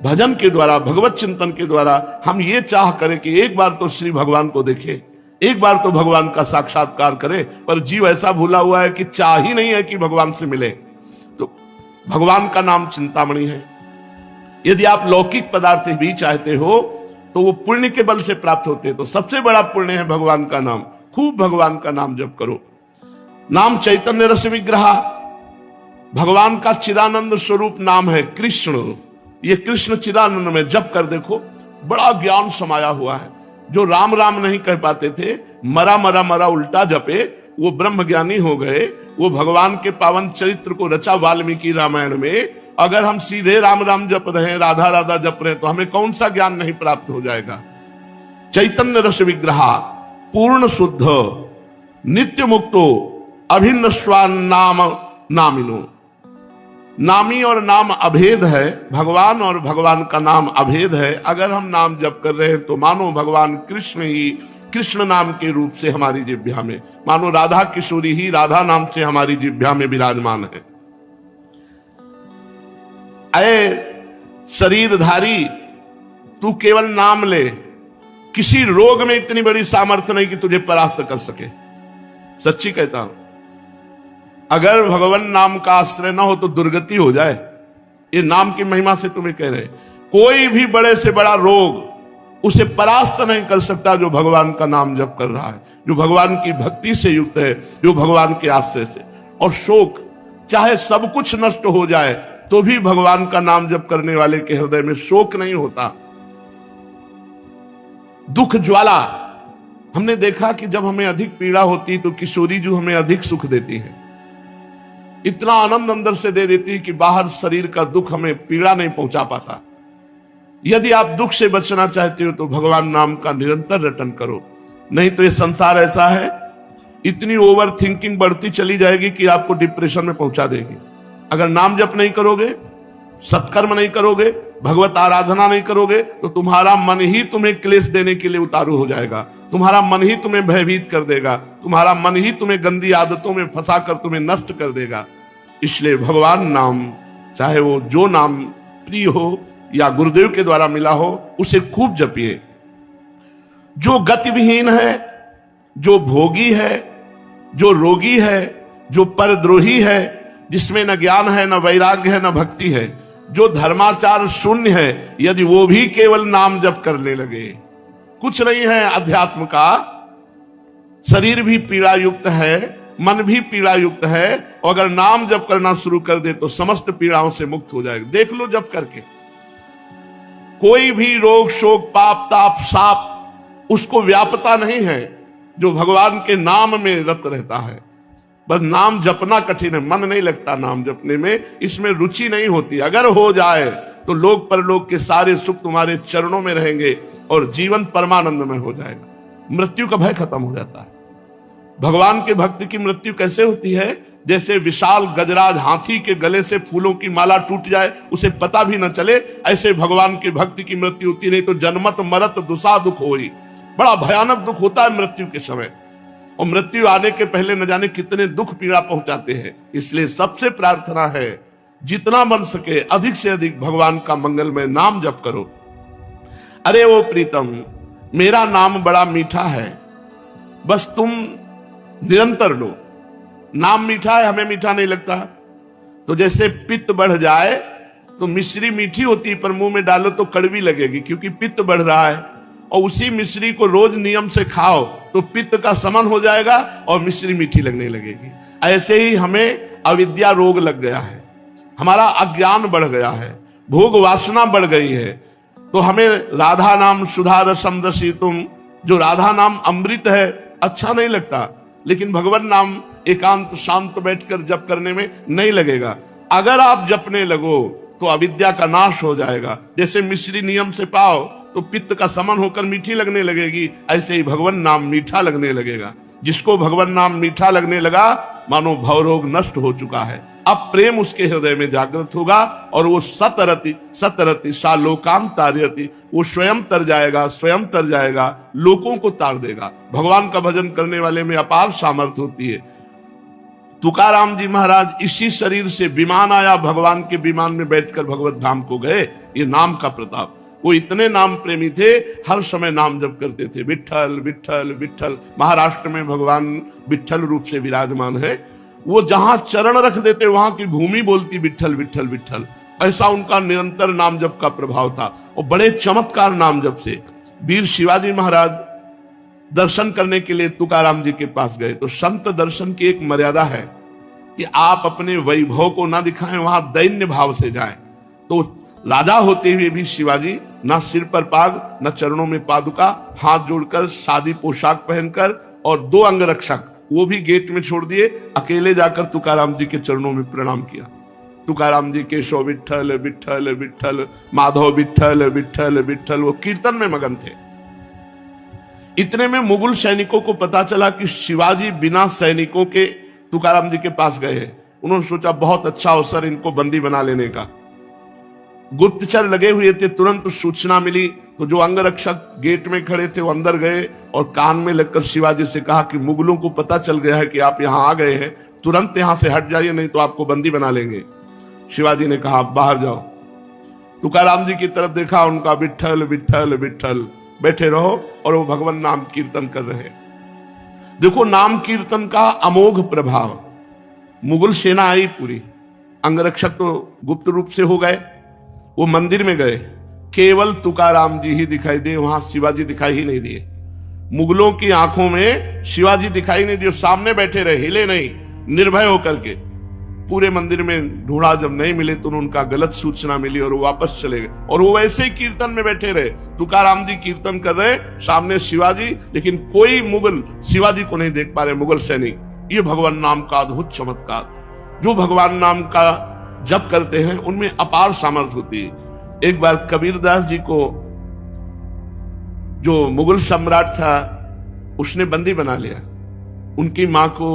भजन के द्वारा, भगवत चिंतन के द्वारा हम ये चाह करें कि एक बार तो श्री भगवान को देखें, एक बार तो भगवान का साक्षात्कार करें। पर जीव ऐसा भूला हुआ है कि चाह ही नहीं है कि भगवान से मिले। तो भगवान का नाम चिंतामणि है। यदि आप लौकिक पदार्थ भी चाहते हो तो वो पुण्य के बल से प्राप्त होते हैं। तो सबसे बड़ा पुण्य है भगवान का नाम। खूब भगवान का नाम जप करो। नाम चैतन्य रस विग्रह, भगवान का चिदानंद स्वरूप नाम है कृष्ण। ये कृष्ण चिदानंद में जप कर देखो, बड़ा ज्ञान समाया हुआ है। जो राम राम नहीं कह पाते थे, मरा मरा मरा उल्टा जपे, वो ब्रह्म ज्ञानी हो गए। वो भगवान के पावन चरित्र को रचा वाल्मीकि रामायण में। अगर हम सीधे राम राम जप रहे हैं, राधा राधा जप रहे हैं, तो हमें कौन सा ज्ञान नहीं प्राप्त हो जाएगा? चैतन्य रस विग्रह, पूर्ण शुद्ध, नित्य मुक्तो अभिन्न स्वान नाम नामिनो। नामी और नाम अभेद है, भगवान और भगवान का नाम अभेद है। अगर हम नाम जप कर रहे हैं तो मानो भगवान कृष्ण ही कृष्ण नाम के रूप से हमारी जिह्वा में, मानो राधा किशोरी ही राधा नाम से हमारी जिह्वा में विराजमान है। अये शरीरधारी, तू केवल नाम ले, किसी रोग में इतनी बड़ी सामर्थ्य नहीं कि तुझे परास्त कर सके। सच्ची कहता हूं, अगर भगवान नाम का आश्रय ना हो तो दुर्गति हो जाए। ये नाम की महिमा से तुम्हें कह रहे, कोई भी बड़े से बड़ा रोग उसे परास्त नहीं कर सकता जो भगवान का नाम जप कर रहा है, जो भगवान की भक्ति से युक्त है, जो भगवान के आश्रय से। और शोक, चाहे सब कुछ नष्ट हो जाए तो भी भगवान का नाम जप करने वाले के हृदय में शोक नहीं होता। दुख ज्वाला, हमने देखा कि जब हमें अधिक पीड़ा होती तो किशोरी जो हमें अधिक सुख देती है, इतना आनंद अंदर से दे देती है कि बाहर शरीर का दुख हमें पीड़ा नहीं पहुंचा पाता। यदि आप दुख से बचना चाहते हो तो भगवान नाम का निरंतर रटन करो, नहीं तो ये संसार ऐसा है, इतनी ओवर थिंकिंग बढ़ती चली जाएगी कि आपको डिप्रेशन में पहुंचा देगी। अगर नाम जप नहीं करोगे, सत्कर्म नहीं करोगे, भगवत आराधना नहीं करोगे तो तुम्हारा मन ही तुम्हें क्लेश देने के लिए उतारू हो जाएगा, तुम्हारा मन ही तुम्हें भयभीत कर देगा, तुम्हारा मन ही तुम्हें गंदी आदतों में फंसाकर तुम्हें नष्ट कर देगा। इसलिए भगवान नाम, चाहे वो जो नाम प्रिय हो या गुरुदेव के द्वारा मिला हो, उसे खूब जपिए। जो गतिविहीन है, जो भोगी है, जो रोगी है, जो परद्रोही है, जिसमें न ज्ञान है, न वैराग्य है, न भक्ति है, जो धर्माचार शून्य है, यदि वो भी केवल नाम जप करने लगे, कुछ नहीं है अध्यात्म का, शरीर भी पीड़ा युक्त है, मन भी पीड़ा युक्त है, और अगर नाम जप करना शुरू कर दे तो समस्त पीड़ाओं से मुक्त हो जाएगा। देख लो जप करके, कोई भी रोग शोक पाप ताप साप उसको व्यापता नहीं है जो भगवान के नाम में रत रहता है। बस नाम जपना कठिन है, मन नहीं लगता नाम जपने में, इसमें रुचि नहीं होती। अगर हो जाए तो लोक परलोक के सारे सुख तुम्हारे चरणों में रहेंगे और जीवन परमानंद में हो जाएगा। मृत्यु का भय खत्म हो जाता है। भगवान के भक्त की मृत्यु कैसे होती है? जैसे विशाल गजराज हाथी के गले से फूलों की माला टूट जाए, उसे पता भी न चले, ऐसे भगवान के भक्त की मृत्यु होती। नहीं तो जन्मत मरत दुसा दुख होई, बड़ा भयानक दुख होता है मृत्यु के समय, और मृत्यु आने के पहले न जाने कितने दुख पीड़ा पहुंचाते हैं। इसलिए सबसे प्रार्थना है, जितना बन सके अधिक से अधिक भगवान का मंगलमय नाम जप करो। अरे वो प्रीतम, मेरा नाम बड़ा मीठा है, बस तुम निरंतर लो। नाम मीठा है, हमें मीठा नहीं लगता। तो जैसे पित्त बढ़ जाए तो मिश्री मीठी होती है, पर मुंह में डालो तो कड़वी लगेगी क्योंकि पित्त बढ़ रहा है, और उसी मिश्री को रोज नियम से खाओ तो पित्त का शमन हो जाएगा और मिश्री मीठी लगने लगेगी। ऐसे ही हमें अविद्या रोग लग गया है, हमारा अज्ञान बढ़ गया है, भोग वासना बढ़ गई है, तो हमें राधा नाम सुधा रसम दसी तुम, जो राधा नाम अमृत है, अच्छा नहीं लगता। लेकिन भगवान नाम एकांत शांत बैठकर जप करने में नहीं लगेगा। अगर आप जपने लगो तो अविद्या का नाश हो जाएगा। जैसे मिश्री नियम से पाओ तो पित्त का समन होकर मीठी लगने लगेगी, ऐसे ही भगवान नाम मीठा लगने लगेगा। जिसको भगवान नाम मीठा लगने लगा, मानो भवरोग नष्ट हो चुका है। अब प्रेम उसके हृदय में जागृत होगा और वो सतरति सतरति सा लोकांत तारयति, वो स्वयं तर जाएगा, स्वयं तर जाएगा, लोगों को तार देगा। भगवान का भजन करने वाले में अपार सामर्थ्य होती है। तुकाराम जी महाराज इसी शरीर से विमान आया, भगवान के विमान में बैठकर भगवत धाम को गए। ये नाम का प्रताप। वो इतने नाम प्रेमी थे, हर समय नाम जप करते थे, विठ्ठल विठ्ठल विठ्ठल। महाराष्ट्र में भगवान विठ्ठल रूप से विराजमान है। वो जहां चरण रख देते वहां की भूमि बोलती विठ्ठल विठ्ठल विठ्ठल। ऐसा उनका निरंतर नाम जप का प्रभाव था, और बड़े चमत्कार नाम जप से। वीर शिवाजी महाराज दर्शन करने के लिए तुकाराम जी के पास गए, तो संत दर्शन की एक मर्यादा है कि आप अपने वैभव को ना दिखाएं, वहां दैन्य भाव से जाएं। तो राजा होते हुए भी शिवाजी ना सिर पर पाग, ना चरणों में पादुका, हाथ जोड़कर सादी पोशाक पहनकर, और 2 अंगरक्षक वो भी गेट में छोड़ दिए, अकेले जाकर तुकाराम जी के चरणों में प्रणाम किया। तुकाराम जी केशव विठ्ठल विठ्ठल विठ्ठल, माधव विठ्ठल विठ्ठल विठ्ठल, वो कीर्तन में मगन थे। इतने में मुगल सैनिकों को पता चला कि शिवाजी बिना सैनिकों के तुकाराम जी के पास गए हैं। उन्होंने सोचा बहुत अच्छा अवसर इनको बंदी बना लेने का। गुप्तचर लगे हुए थे, तुरंत सूचना मिली तो जो अंगरक्षक गेट में खड़े थे वो अंदर गए और कान में लगकर शिवाजी से कहा कि मुगलों को पता चल गया है कि आप यहाँ आ गए हैं, तुरंत यहाँ से हट जाइए, नहीं तो आपको बंदी बना लेंगे। शिवाजी ने कहा बाहर जाओ। तुकाराम जी की तरफ देखा, उनका विठ्ठल विठ्ठल विठ्ठल, बैठे रहो और वो भगवान नाम कीर्तन कर रहे हैं। देखो नाम कीर्तन का अमोघ प्रभाव। मुगल सेना आई पूरी, अंगरक्षक तो गुप्त रूप से हो गए, वो मंदिर में गए, केवल तुकाराम जी ही दिखाई दिए, वहां शिवाजी दिखाई ही नहीं दिए। मुगलों की आंखों में शिवाजी दिखाई नहीं दिए, सामने बैठे रहे, हिले नहीं, निर्भय होकर के। पूरे मंदिर में ढूंढा, जब नहीं मिले तो उनका गलत सूचना मिली और वो वापस चले गए। और वो वैसे ही कीर्तन में बैठे रहे, तुकाराम जी कीर्तन कर रहे, सामने शिवाजी, लेकिन कोई मुगल शिवाजी को नहीं देख पा रहे, मुगल सैनिक। ये भगवान नाम का अद्भुत चमत्कार। जो भगवान नाम का जप करते हैं उनमें अपार सामर्थ्य होती है। एक बार कबीरदास जी को जो मुगल सम्राट था उसने बंदी बना लिया। उनकी मां को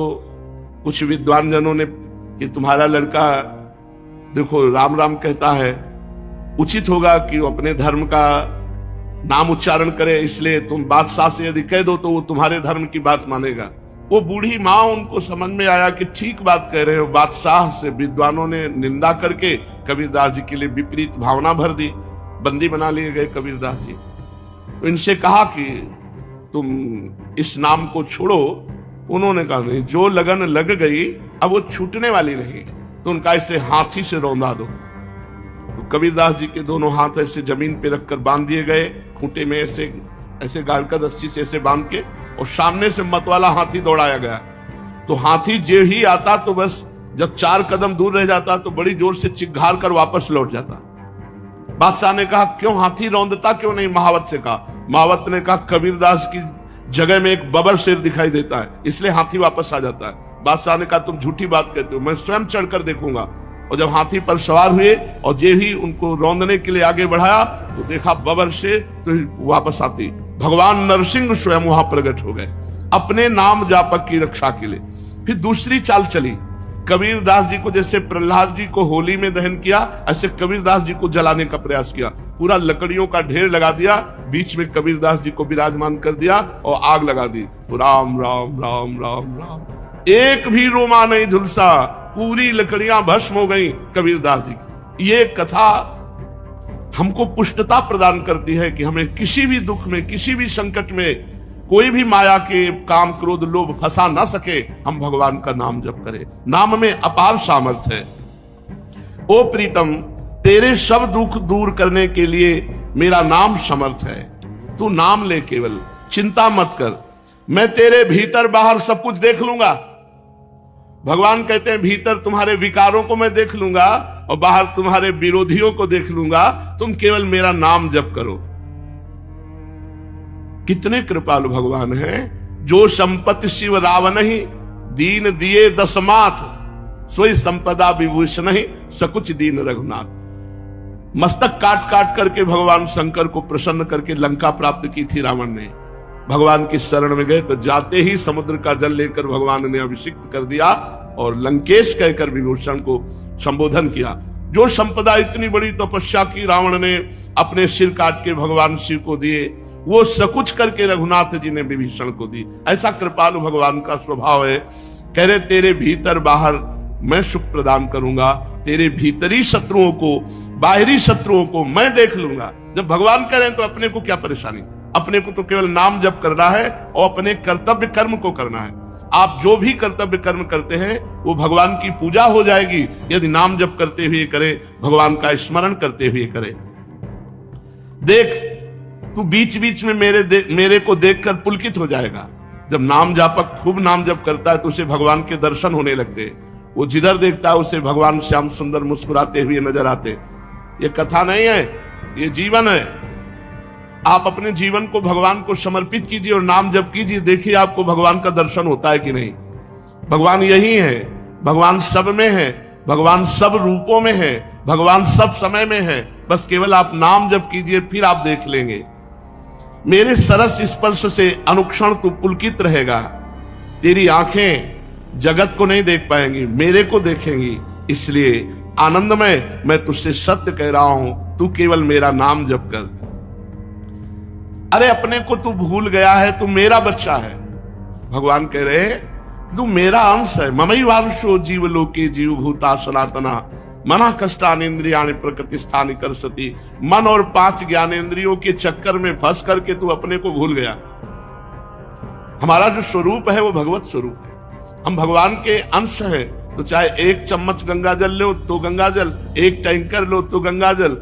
कुछ विद्वान जनों ने कि तुम्हारा लड़का देखो राम राम कहता है, उचित होगा कि वो अपने धर्म का नाम उच्चारण करे, इसलिए तुम बादशाह से यदि कह दो तो वो तुम्हारे धर्म की बात मानेगा। वो बूढ़ी माँ, उनको समझ में आया कि ठीक बात कह रहे हो। बादशाह से विद्वानों ने निंदा करके कबीरदास जी के लिए विपरीत भावना भर दी, बंदी बना लिए गए कबीरदास जी। तो इनसे कहा कि तुम इस नाम को छोड़ो। उन्होंने कहा नहीं, जो लगन लग गई अब वो छूटने वाली नहीं, तो उनका ऐसे हाथी से रौंदा दो। तो कबीरदास जी के दोनों हाथ ऐसे जमीन पे रखकर बांध दिए गए, खूंटे में ऐसे ऐसे गाड़कर रस्सी से ऐसे बांध के, और सामने से मतवाला हाथी दौड़ाया गया। तो हाथी जे ही आता तो बस जब 4 कदम दूर रह जाता तो बड़ी जोर से चिघार कर वापस लौट जाता। बादशाह ने कहा क्यों हाथी रौंदता क्यों नहीं? महावत से कहा। महावत ने कहा कबीरदास की जगह में एक बबर शेर दिखाई देता है, इसलिए हाथी वापस आ जाता है। बादशाह ने कहा तुम झूठी बात कहते हो, मैं स्वयं चढ़कर देखूंगा। और जब हाथी पर सवार हुए और जे ही उनको रौंदने के लिए आगे बढ़ाया तो देखा बबर शेर, तो वापस आती भगवान नरसिंह स्वयं वहां प्रकट हो गए अपने नाम जापक की रक्षा के लिए। फिर दूसरी चाल चली, कबीरदास जी को जैसे प्रहलाद जी को होली में दहन किया, ऐसे कबीरदास जी को जलाने का प्रयास किया। पूरा लकड़ियों का ढेर लगा दिया, बीच में कबीरदास जी को विराजमान कर दिया और आग लगा दी। राम राम राम राम राम, एक भी रोमा नहीं झुलसा, पूरी लकड़ियां भस्म हो गई कबीरदास जी की। ये कथा हमको पुष्टता प्रदान करती है कि हमें किसी भी दुख में, किसी भी संकट में, कोई भी माया के काम क्रोध लोभ फंसा ना सके, हम भगवान का नाम जप करें। नाम में अपार सामर्थ्य है। ओ प्रीतम, तेरे सब दुख दूर करने के लिए मेरा नाम समर्थ है। तू नाम ले, केवल चिंता मत कर, मैं तेरे भीतर बाहर सब कुछ देख लूंगा। भगवान कहते हैं भीतर तुम्हारे विकारों को मैं देख लूंगा और बाहर तुम्हारे विरोधियों को देख लूंगा, तुम केवल मेरा नाम जप करो। कितने कृपालु भगवान हैं। जो संपत्ति शिव रावण ही, दीन दिए दसमाथ, सोई संपदा विभूषण ही, सकुच दीन रघुनाथ। मस्तक काट काट करके भगवान शंकर को प्रसन्न करके लंका प्राप्त की थी रावण ने। भगवान की शरण में गए तो जाते ही समुद्र का जल लेकर भगवान ने अभिषिक्त कर दिया और लंकेश कहकर विभूषण को संबोधन किया। जो संपदा इतनी बड़ी तपस्या की रावण ने अपने सिर काट के भगवान शिव को दिए, वो सकुच करके रघुनाथ जी ने विभीषण को दी। ऐसा कृपालु भगवान का स्वभाव है। कह रहे तेरे भीतर बाहर मैं सुख प्रदान करूंगा, तेरे भीतरी शत्रुओं को, बाहरी शत्रुओं को मैं देख लूंगा। जब भगवान कह रहे हैं तो अपने को क्या परेशानी? अपने को तो केवल नाम जप करना है और अपने कर्तव्य कर्म को करना है। आप जो भी कर्तव्य कर्म करते हैं वो भगवान की पूजा हो जाएगी यदि नाम जप करते हुए करें, भगवान का स्मरण करते हुए करें। देख, तू बीच बीच में मेरे को देखकर पुलकित हो जाएगा। जब नाम जापक खूब नाम जप करता है तो उसे भगवान के दर्शन होने लगते। वो जिधर देखता है उसे भगवान श्याम सुंदर मुस्कुराते हुए नजर आते। ये कथा नहीं है, ये जीवन है। आप अपने जीवन को भगवान को समर्पित कीजिए और नाम जप कीजिए, देखिए आपको भगवान का दर्शन होता है कि नहीं। भगवान यही है, भगवान सब में है, भगवान सब रूपों में है, भगवान सब समय में है। बस केवल आप नाम जप कीजिए, फिर आप देख लेंगे। मेरे सरस स्पर्श से अनुक्षण तू पुलकित रहेगा। तेरी आंखें जगत को नहीं देख पाएंगी, मेरे को देखेंगी। इसलिए आनंदमय मैं तुझसे सत्य कह रहा हूं, तू केवल मेरा नाम जप कर। अरे अपने को तू भूल गया है, तू मेरा बच्चा है। भगवान कह रहे तू मेरा अंश है। ममई वांशो जीव लोके जीव भूता सनातना। मना कष्टानेन्द्रियाणि प्रकृति स्थानि करसति। मन और 5 ज्ञानेंद्रियों के चक्कर में फंस करके तू अपने को भूल गया। हमारा जो स्वरूप है वो भगवत स्वरूप है, हम भगवान के अंश हैं। तो चाहे 1 चम्मच गंगा जल लो तो गंगा जल, 1 टैंकर लो तो गंगा जल,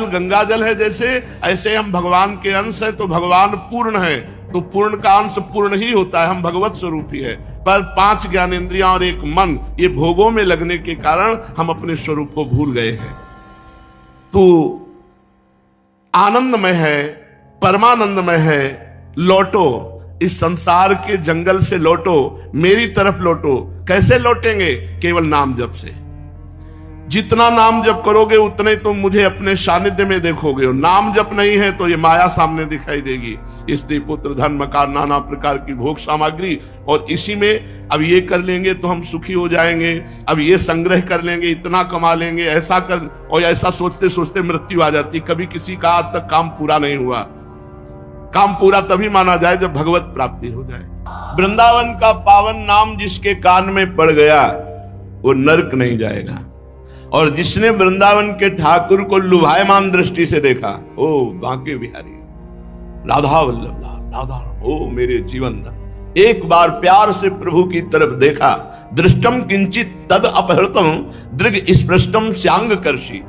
गंगा जल है जैसे, ऐसे हम भगवान के अंश है। तो भगवान पूर्ण है, तो पूर्ण का अंश पूर्ण ही होता है, हम भगवत स्वरूप ही है। पर 5 ज्ञानेंद्रियां और 1 मन, ये भोगों में लगने के कारण हम अपने स्वरूप को भूल गए हैं। तो आनंदमय है, परमानंदमय है, लौटो, इस संसार के जंगल से लौटो, मेरी तरफ लौटो। कैसे लौटेंगे? केवल नाम जप से। जितना नाम जप करोगे उतने तुम मुझे अपने सानिध्य में देखोगे। और नाम जप नहीं है तो ये माया सामने दिखाई देगी, स्त्री पुत्र धन मकान नाना प्रकार की भोग सामग्री, और इसी में अब ये कर लेंगे तो हम सुखी हो जाएंगे, अब ये संग्रह कर लेंगे, इतना कमा लेंगे, ऐसा कर, और ऐसा सोचते सोचते मृत्यु आ जाती। कभी किसी का आज तक काम पूरा नहीं हुआ। काम पूरा तभी माना जाए जब भगवत प्राप्ति हो जाए। वृंदावन का पावन नाम जिसके कान में पड़ गया वो नरक नहीं जाएगा। और जिसने वृंदावन के ठाकुर को लुभायमान दृष्टि से देखा, ओ बांके बिहारी, राधा वल्लभ लाल, राधा, ओ मेरे जीवन धन, एक बार प्यार से प्रभु की तरफ देखा, दृष्टम किंचित तद अपहृतम दृग स्पृष्टम श्यांग कर्षि।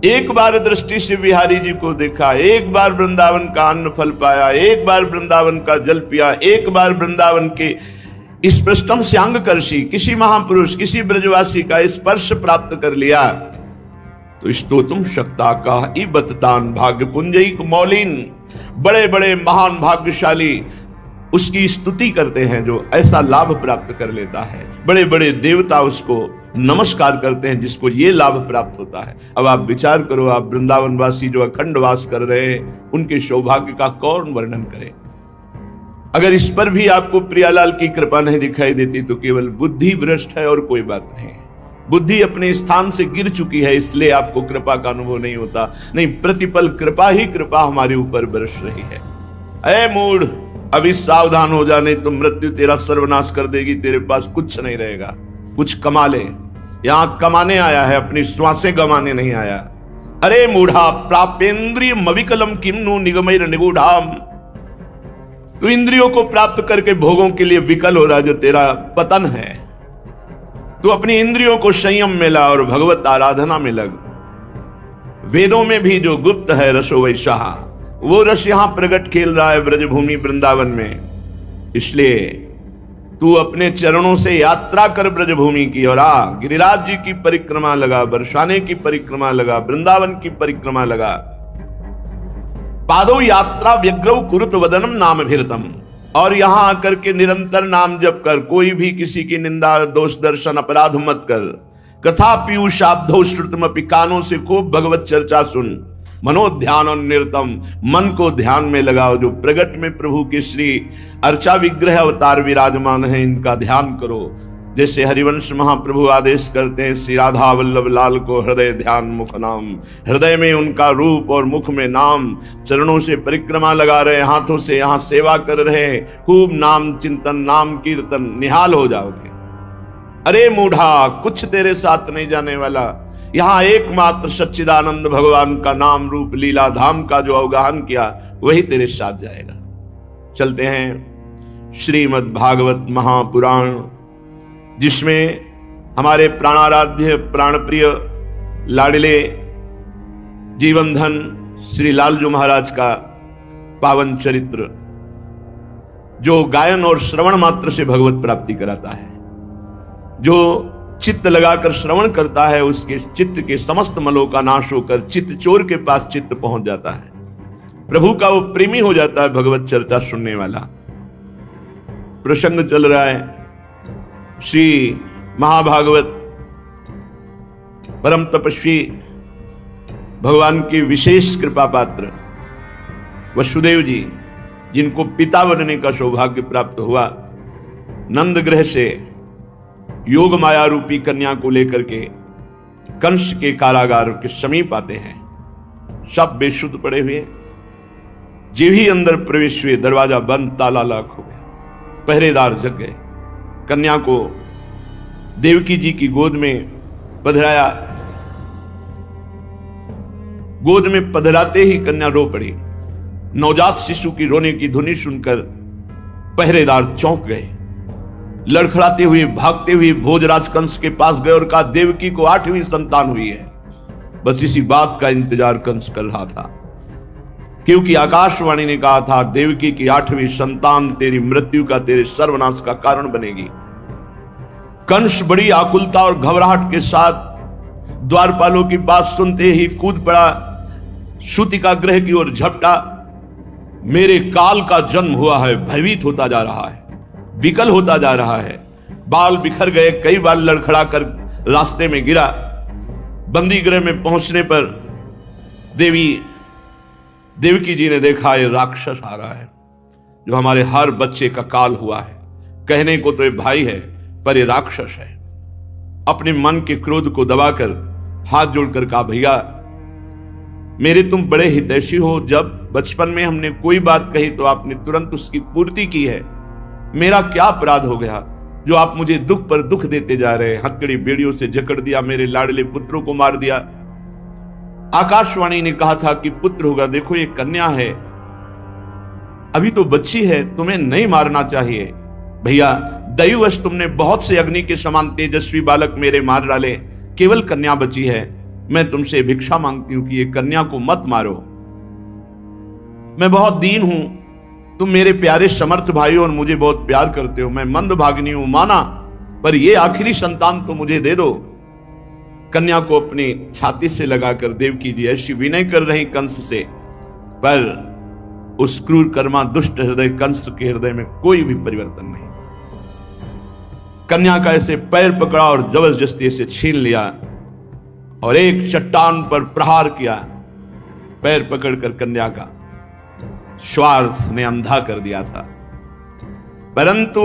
एक बार दृष्टि से बिहारी जी को देखा, एक बार वृंदावन का अन्न फल पाया, एक बार वृंदावन का जल पिया, एक बार वृंदावन के स्पृष्टम श्यांग कर्षि, किसी महापुरुष, किसी ब्रजवासी का स्पर्श प्राप्त कर लिया तो स्तोतुम शक्ता का इबततान भाग्य पुंजयिक मौलिन। बड़े बड़े महान भाग्यशाली उसकी स्तुति करते हैं जो ऐसा लाभ प्राप्त कर लेता है। बड़े बड़े देवता उसको नमस्कार करते हैं जिसको ये लाभ प्राप्त होता है। अब आप विचार करो, आप वृंदावन वासी जो अखंड वास कर रहे हैं, उनके सौभाग्य का कौन वर्णन करे। अगर इस पर भी आपको प्रियालाल की कृपा नहीं दिखाई देती तो केवल बुद्धि भ्रष्ट है और कोई बात नहीं। बुद्धि अपने स्थान से गिर चुकी है, इसलिए आपको कृपा का अनुभव नहीं होता। नहीं, प्रतिपल कृपा ही कृपा हमारे ऊपर बरस रही है। ऐ मूढ़, अभी सावधान हो जा, नहीं तो मृत्यु तेरा सर्वनाश कर देगी। तेरे पास कुछ नहीं रहेगा। कुछ कमा ले, यहां कमाने आया है, अपनी श्वासें गंवाने नहीं आया। अरे मूढ़ा, प्रापेंद्रिय मविकलम किम्नु निगमैर निगूढ़ाम। तू इंद्रियों को प्राप्त करके भोगों के लिए विकल हो रहा, जो तेरा पतन है। तू अपनी इंद्रियों को संयम में ला और भगवत आराधना में लग। वेदों में भी जो गुप्त है रसो वैसा, वो रस यहां प्रकट खेल रहा है ब्रजभूमि वृंदावन में। इसलिए तू अपने चरणों से यात्रा कर ब्रजभूमि की, और गिरिराज जी की परिक्रमा लगा, बरसाने की परिक्रमा लगा, वृंदावन की परिक्रमा लगा। पादो यात्रा व्यग्रव कुरुत वदनम नाम भीरतम। और यहां आकर के निरंतर नाम जप कर, कोई भी किसी की निंदा दोष दर्शन अपराध मत कर। कथा पीयूष शाब्दो श्रुतमपि, कानों से खूब भगवत चर्चा सुन। मनोध्यान और निरतम, मन को ध्यान में लगाओ। जो प्रगट में प्रभु के श्री अर्चा विग्रह अवतार विराजमान है, इनका ध्यान करो। जैसे हरिवंश महाप्रभु आदेश करते हैं, श्री राधा वल्लभ लाल को हृदय ध्यान मुख नाम। हृदय में उनका रूप और मुख में नाम। चरणों से परिक्रमा लगा रहे, हाथों से यहाँ सेवा कर रहे, खूब नाम चिंतन, नाम कीर्तन, निहाल हो जाओगे। अरे मूढ़ा, कुछ तेरे साथ नहीं जाने वाला। यहां एकमात्र सच्चिदानंद भगवान का नाम रूप लीला धाम का जो अवगाहन किया, वही तेरे साथ जाएगा। चलते हैं श्रीमद् भागवत महापुराण, जिसमें हमारे प्राणाराध्य प्राणप्रिय लाडले जीवन धन श्री लालजू महाराज का पावन चरित्र, जो गायन और श्रवण मात्र से भगवत प्राप्ति कराता है। जो चित्त लगाकर श्रवण करता है, उसके चित्त के समस्त मलों का नाश होकर चित्त चोर के पास चित्त पहुंच जाता है। प्रभु का वो प्रेमी हो जाता है भगवत चर्चा सुनने वाला। प्रसंग चल रहा है श्री महाभागवत परम तपस्वी भगवान के विशेष कृपा पात्र वसुदेव जी, जिनको पिता बनने का सौभाग्य प्राप्त हुआ, नंद ग्रह से योग माया रूपी कन्या को लेकर के कंस के कारागार के समीप आते हैं। सब बेसुध पड़े हुए, जीव ही अंदर प्रवेश हुए, दरवाजा बंद, ताला लॉक हो गया, पहरेदार जग गए। कन्या को देवकी जी की गोद में पधराया। गोद में पधराते ही कन्या रो पड़ी। नवजात शिशु की रोने की ध्वनि सुनकर पहरेदार चौंक गए। लड़खड़ाते हुए भागते हुए भोजराज कंस के पास गए और कहा, देवकी को 8वीं संतान हुई है। बस इसी बात का इंतजार कंस कर रहा था, क्योंकि आकाशवाणी ने कहा था, देवकी की 8वीं संतान तेरी मृत्यु का, तेरे सर्वनाश का कारण बनेगी। कंस बड़ी आकुलता और घबराहट के साथ द्वारपालों की बात सुनते ही कूद पड़ा, सूतिका गृह की ओर झपटा। मेरे काल का जन्म हुआ है, भयभीत होता जा रहा है, विकल होता जा रहा है। बाल बिखर गए, कई बार लड़खड़ा कर रास्ते में गिरा। बंदी गृह में पहुंचने पर देवकी जी ने देखा, ये राक्षस आ रहा है जो हमारे हर बच्चे का काल हुआ है। कहने को तो ये भाई है, पर ये राक्षस है। अपने मन के क्रोध को दबाकर हाथ जोड़कर कहा, भैया मेरे तुम बड़े हितैषी हो। जब बचपन में हमने कोई बात कही तो आपने तुरंत उसकी पूर्ति की है। मेरा क्या अपराध हो गया जो आप मुझे दुख पर दुख देते जा रहे हैं? हथकड़ी बेड़ियों से जकड़ दिया, मेरे लाडले पुत्रों को मार दिया। आकाशवाणी ने कहा था कि पुत्र होगा, देखो ये कन्या है, अभी तो बच्ची है, तुम्हें नहीं मारना चाहिए। भैया दैववश तुमने बहुत से अग्नि के समान तेजस्वी बालक मेरे मार डाले, केवल कन्या बची है। मैं तुमसे भिक्षा मांगती हूं कि ये कन्या को मत मारो। मैं बहुत दीन हूं, तुम मेरे प्यारे समर्थ भाई हो और मुझे बहुत प्यार करते हो। मैं मंदभागिनी हूं माना, पर ये आखिरी संतान तो मुझे दे दो। कन्या को अपनी छाती से लगाकर देवकी जी ऐसी विनय कर रही कंस से, पर उस क्रूर कर्मा दुष्ट हृदय कंस के हृदय में कोई भी परिवर्तन नहीं। कन्या का ऐसे पैर पकड़ा और जबरदस्ती से छीन लिया और एक चट्टान पर प्रहार किया। पैर पकड़कर कन्या का स्वार्थ ने अंधा कर दिया था, परंतु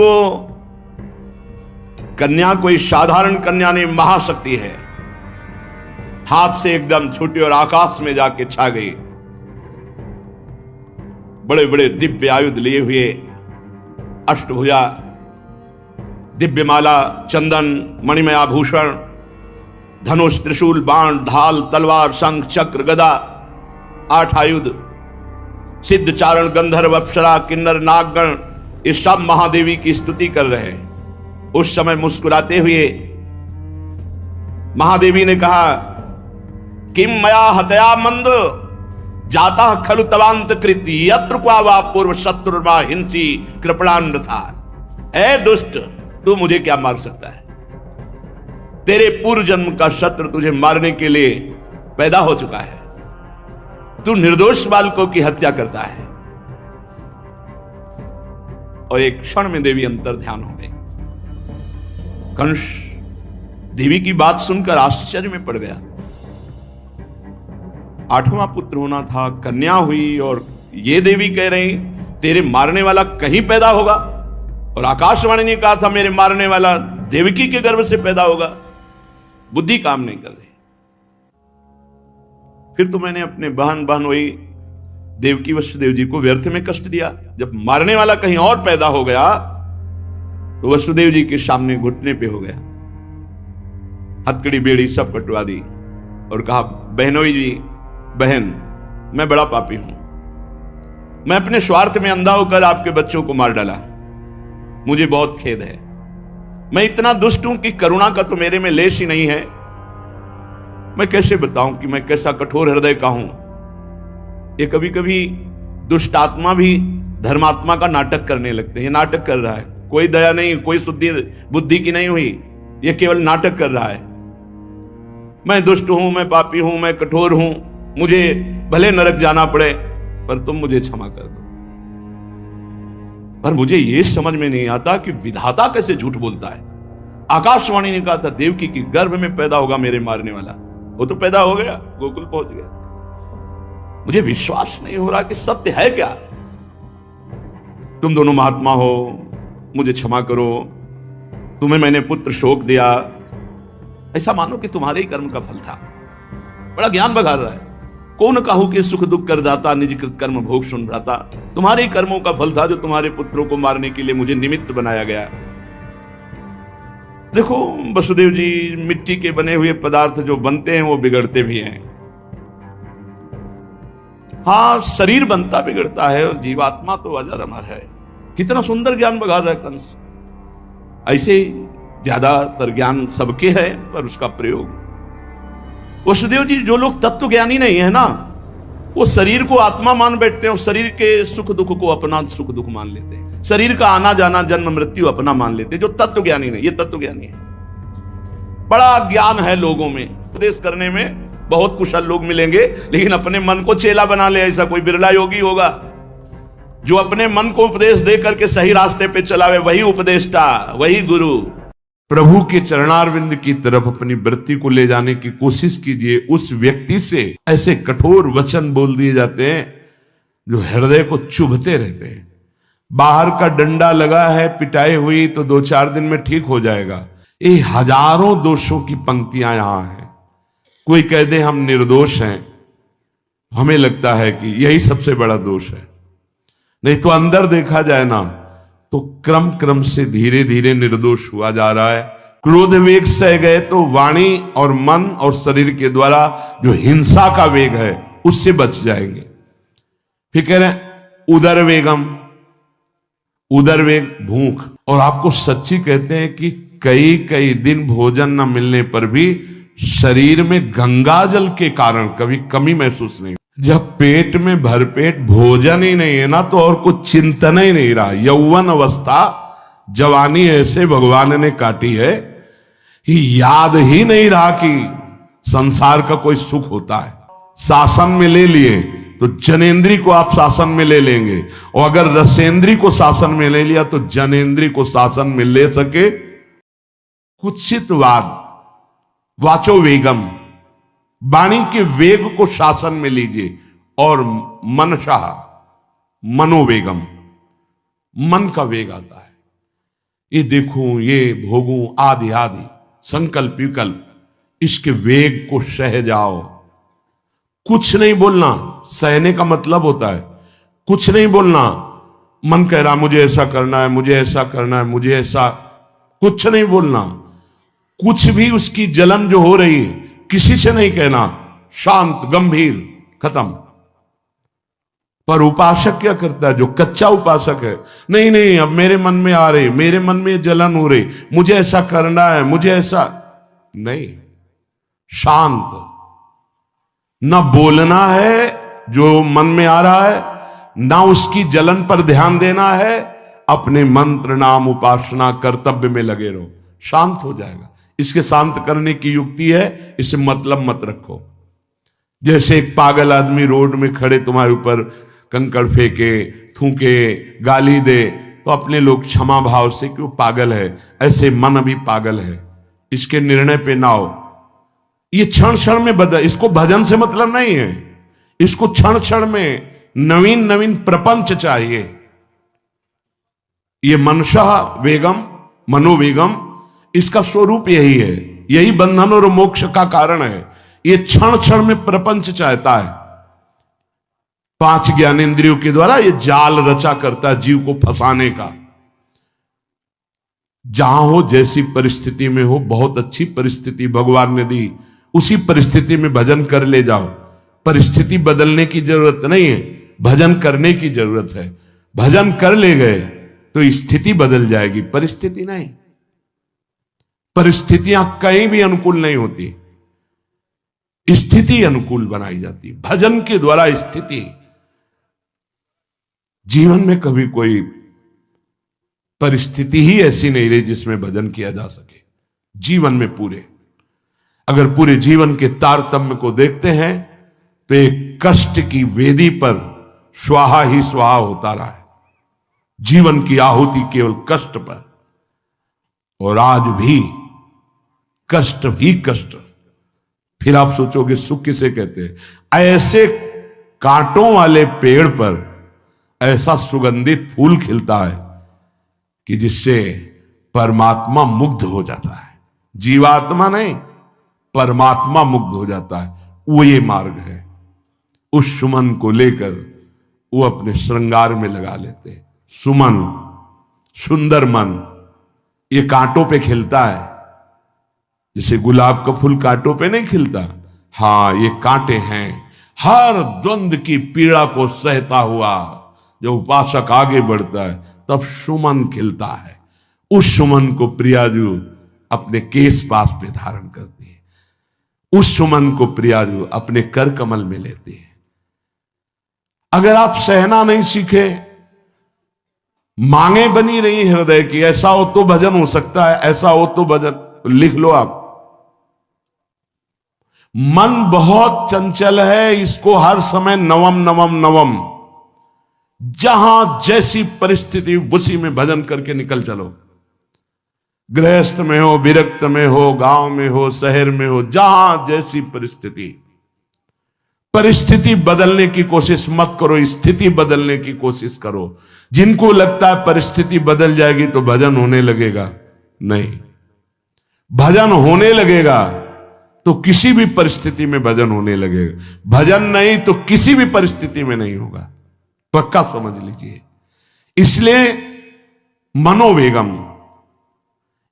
कन्या कोई साधारण कन्या नहीं, महाशक्ति है। हाथ से एकदम छूटी और आकाश में जाके छा गई। बड़े बड़े दिव्य आयुध लिए हुए, अष्टभुजा, दिव्यमाला, चंदन, मणिमय आभूषण, धनुष, त्रिशूल, बाण, ढाल, तलवार, शंख, चक्र, गदा, 8 आयुध, सिद्ध, चारण, गंधर्व, अप्सरा, किन्नर, नागगण, ये सब महादेवी की स्तुति कर रहे हैं। उस समय मुस्कुराते हुए महादेवी ने कहा, किम मया हतया मंद जाता खलु तवांत कृति यत्र क्वा वा पूर्व शत्रुर्वा हिंसी कृपणान था। ऐ दुष्ट, तू मुझे क्या मार सकता है? तेरे पूर्व जन्म का शत्रु तुझे मारने के लिए पैदा हो चुका है। तू निर्दोष बालकों की हत्या करता है। और एक क्षण में देवी अंतर ध्यान हो गई। कंस देवी की बात सुनकर आश्चर्य में पड़ गया। 8वां पुत्र होना था, कन्या हुई, और ये देवी कह रही तेरे मारने वाला कहीं पैदा होगा। और आकाशवाणी ने कहा था मेरे मारने वाला देवकी के गर्भ से पैदा होगा। बुद्धि काम नहीं कर रही। फिर तो मैंने अपने बहन वही देवकी वसुदेव जी को व्यर्थ में कष्ट दिया। जब मारने वाला कहीं और पैदा हो गया तो वसुदेव जी के सामने घुटने पे हो गया, हथकड़ी बेड़ी सब कटवा दी और कहा, बहनोई जी, बहन मैं बड़ा पापी हूं। मैं अपने स्वार्थ में अंधा होकर आपके बच्चों को मार डाला, मुझे बहुत खेद है। मैं इतना दुष्ट हूं कि करुणा का तो मेरे में लेश ही नहीं है। मैं कैसे बताऊं कि मैं कैसा कठोर हृदय का हूं। ये कभी कभी दुष्ट आत्मा भी धर्मात्मा का नाटक करने लगते हैं। ये नाटक कर रहा है, कोई दया नहीं, कोई शुद्धि बुद्धि की नहीं हुई, ये केवल नाटक कर रहा है। मैं दुष्ट हूं, मैं पापी हूं, मैं कठोर हूं, मुझे भले नरक जाना पड़े, पर तुम मुझे क्षमा कर दो। पर मुझे यह समझ में नहीं आता कि विधाता कैसे झूठ बोलता है। आकाशवाणी ने कहा था देवकी की गर्भ में पैदा होगा मेरे मारने वाला, वो तो पैदा हो गया, गोकुल पहुंच गया। मुझे विश्वास नहीं हो रहा कि सत्य है क्या। तुम दोनों महात्मा हो, मुझे क्षमा करो, तुम्हें मैंने पुत्र शोक दिया, ऐसा मानो कि तुम्हारे ही कर्म का फल था। बड़ा ज्ञान बघार रहा है। कौन कहू कि सुख दुख कर दाता, निज कृत कर्म भोग सुन भ्राता। तुम्हारे ही कर्मों का फल था जो तुम्हारे पुत्रों को मारने के लिए मुझे निमित्त बनाया गया। देखो वसुदेव जी, मिट्टी के बने हुए पदार्थ जो बनते हैं वो बिगड़ते भी हैं। हाँ, शरीर बनता बिगड़ता है और जीवात्मा तो अजर अमर है। कितना सुंदर ज्ञान बघा रहा है कंस। ऐसे ज्यादातर ज्ञान सबके है, पर उसका प्रयोग। वसुदेव जी, जो लोग तत्व ज्ञानी नहीं है ना, वो शरीर को आत्मा मान बैठते हैं और शरीर के सुख दुख को अपना सुख दुख मान लेते हैं। शरीर का आना जाना, जन्म मृत्यु अपना मान लेते हैं। जो तत्व ज्ञानी नहीं, ये तत्व ज्ञानी है। बड़ा ज्ञान है लोगों में, उपदेश करने में बहुत कुशल लोग मिलेंगे, लेकिन अपने मन को चेला बना ले ऐसा कोई बिरला योगी होगा जो अपने मन को उपदेश दे करके सही रास्ते पे चलावे। वही उपदेष्टा, वही गुरु। प्रभु के चरणारविंद की तरफ अपनी वृत्ति को ले जाने की कोशिश कीजिए। उस व्यक्ति से ऐसे कठोर वचन बोल दिए जाते हैं जो हृदय को चुभते रहते हैं। बाहर का डंडा लगा है, पिटाई हुई तो 2-4 दिन में ठीक हो जाएगा। ये हजारों दोषों की पंक्तियां यहां हैं। कोई कह दे हम निर्दोष हैं, हमें लगता है कि यही सबसे बड़ा दोष है। नहीं तो अंदर देखा जाए ना, तो क्रम क्रम से धीरे धीरे निर्दोष हुआ जा रहा है। क्रोध वेग सह गए तो वाणी और मन और शरीर के द्वारा जो हिंसा का वेग है उससे बच जाएंगे। फिर कह रहे हैं उदर वेगम, उदर वेग भूख। और आपको सच्ची कहते हैं कि कई कई दिन भोजन न मिलने पर भी शरीर में गंगा जल के कारण कभी कमी महसूस नहीं। जब पेट में भरपेट भोजन ही नहीं है ना, तो और कुछ चिंतन ही नहीं रहा। यौवन अवस्था, जवानी ऐसे भगवान ने काटी है कि याद ही नहीं रहा कि संसार का कोई सुख होता है। शासन में ले लिए तो जनेन्द्री को आप शासन में ले लेंगे, और अगर रसेंद्री को शासन में ले लिया तो जनेन्द्री को शासन में ले सके। कुत्सितवाद, वाचो वेगम, वाणी के वेग को शासन में लीजिए। और मनशाह, मनोवेगम, मन का वेग आता है। ये देखूं, ये भोगूं, आदि आदि संकल्प विकल्प, इसके वेग को सह जाओ। कुछ नहीं बोलना, सहने का मतलब होता है कुछ नहीं बोलना। मन कह रहा मुझे ऐसा करना है, मुझे ऐसा करना है, मुझे ऐसा, कुछ नहीं बोलना। कुछ भी उसकी जलन जो हो रही है किसी से नहीं कहना, शांत गंभीर, खत्म। पर उपासक क्या करता है, जो कच्चा उपासक है, नहीं नहीं अब मेरे मन में आ रही, मेरे मन में जलन हो रही, मुझे ऐसा करना है, मुझे ऐसा नहीं। शांत, न बोलना है जो मन में आ रहा है, ना उसकी जलन पर ध्यान देना है। अपने मंत्र नाम उपासना कर्तव्य में लगे रहो, शांत हो जाएगा। इसके शांत करने की युक्ति है, इसे मतलब मत रखो। जैसे एक पागल आदमी रोड में खड़े तुम्हारे ऊपर कंकड़ फेंके, थूके, गाली दे, तो अपने लोग क्षमा भाव से कि वो पागल है, ऐसे मन भी पागल है, इसके निर्णय पे ना हो। ये क्षण क्षण में बदल, इसको भजन से मतलब नहीं है, इसको क्षण क्षण में नवीन नवीन प्रपंच चाहिए। ये मनसा वेगम, मनोवेगम, इसका स्वरूप यही है, यही बंधन और मोक्ष का कारण है। ये क्षण क्षण में प्रपंच चाहता है। 5 ज्ञानेंद्रियों के द्वारा ये जाल रचा करता है जीव को फंसाने का। जहां हो, जैसी परिस्थिति में हो, बहुत अच्छी परिस्थिति भगवान ने दी, उसी परिस्थिति में भजन कर ले जाओ। परिस्थिति बदलने की जरूरत नहीं है, भजन करने की जरूरत है। भजन कर ले गए तो स्थिति बदल जाएगी, परिस्थिति नहीं। परिस्थितियां कहीं भी अनुकूल नहीं होती, स्थिति अनुकूल बनाई जाती। भजन के द्वारा स्थिति। जीवन में कभी कोई परिस्थिति ही ऐसी नहीं रही जिसमें भजन किया जा सके। जीवन में पूरे, अगर पूरे जीवन के तारतम्य को देखते हैं तो एक कष्ट की वेदी पर स्वाहा ही स्वाहा होता रहा है। जीवन की आहुति केवल कष्ट पर, और आज भी कष्ट ही कष्ट। फिर आप सोचोगे सुख किसे कहते हैं? ऐसे कांटों वाले पेड़ पर ऐसा सुगंधित फूल खिलता है कि जिससे परमात्मा मुग्ध हो जाता है। जीवात्मा नहीं, परमात्मा मुग्ध हो जाता है। वो ये मार्ग है। उस सुमन को लेकर वो अपने श्रृंगार में लगा लेते हैं। सुमन, सुंदर मन, ये कांटों पे खिलता है, जैसे गुलाब का फूल कांटों पे नहीं खिलता, हाँ ये कांटे हैं। हर द्वंद की पीड़ा को सहता हुआ जो उपासक आगे बढ़ता है तब सुमन खिलता है। उस सुमन को प्रियाजू अपने केश पास पे धारण करती है, उस सुमन को प्रियाजू अपने कर कमल में लेती है। अगर आप सहना नहीं सीखे, मांगे बनी रही हृदय की, ऐसा हो तो भजन हो सकता है, ऐसा हो तो भजन, तो लिख लो आप। मन बहुत चंचल है, इसको हर समय नवम नवम नवम, जहां जैसी परिस्थिति उसी में भजन करके निकल चलो। गृहस्थ में हो, विरक्त में हो, गांव में हो, शहर में हो, जहां जैसी परिस्थिति, परिस्थिति बदलने की कोशिश मत करो, स्थिति बदलने की कोशिश करो। जिनको लगता है परिस्थिति बदल जाएगी तो भजन होने लगेगा, नहीं, भजन होने लगेगा तो किसी भी परिस्थिति में भजन होने लगेगा। भजन नहीं तो किसी भी परिस्थिति में नहीं होगा, पक्का समझ लीजिए। इसलिए मनोवेगम,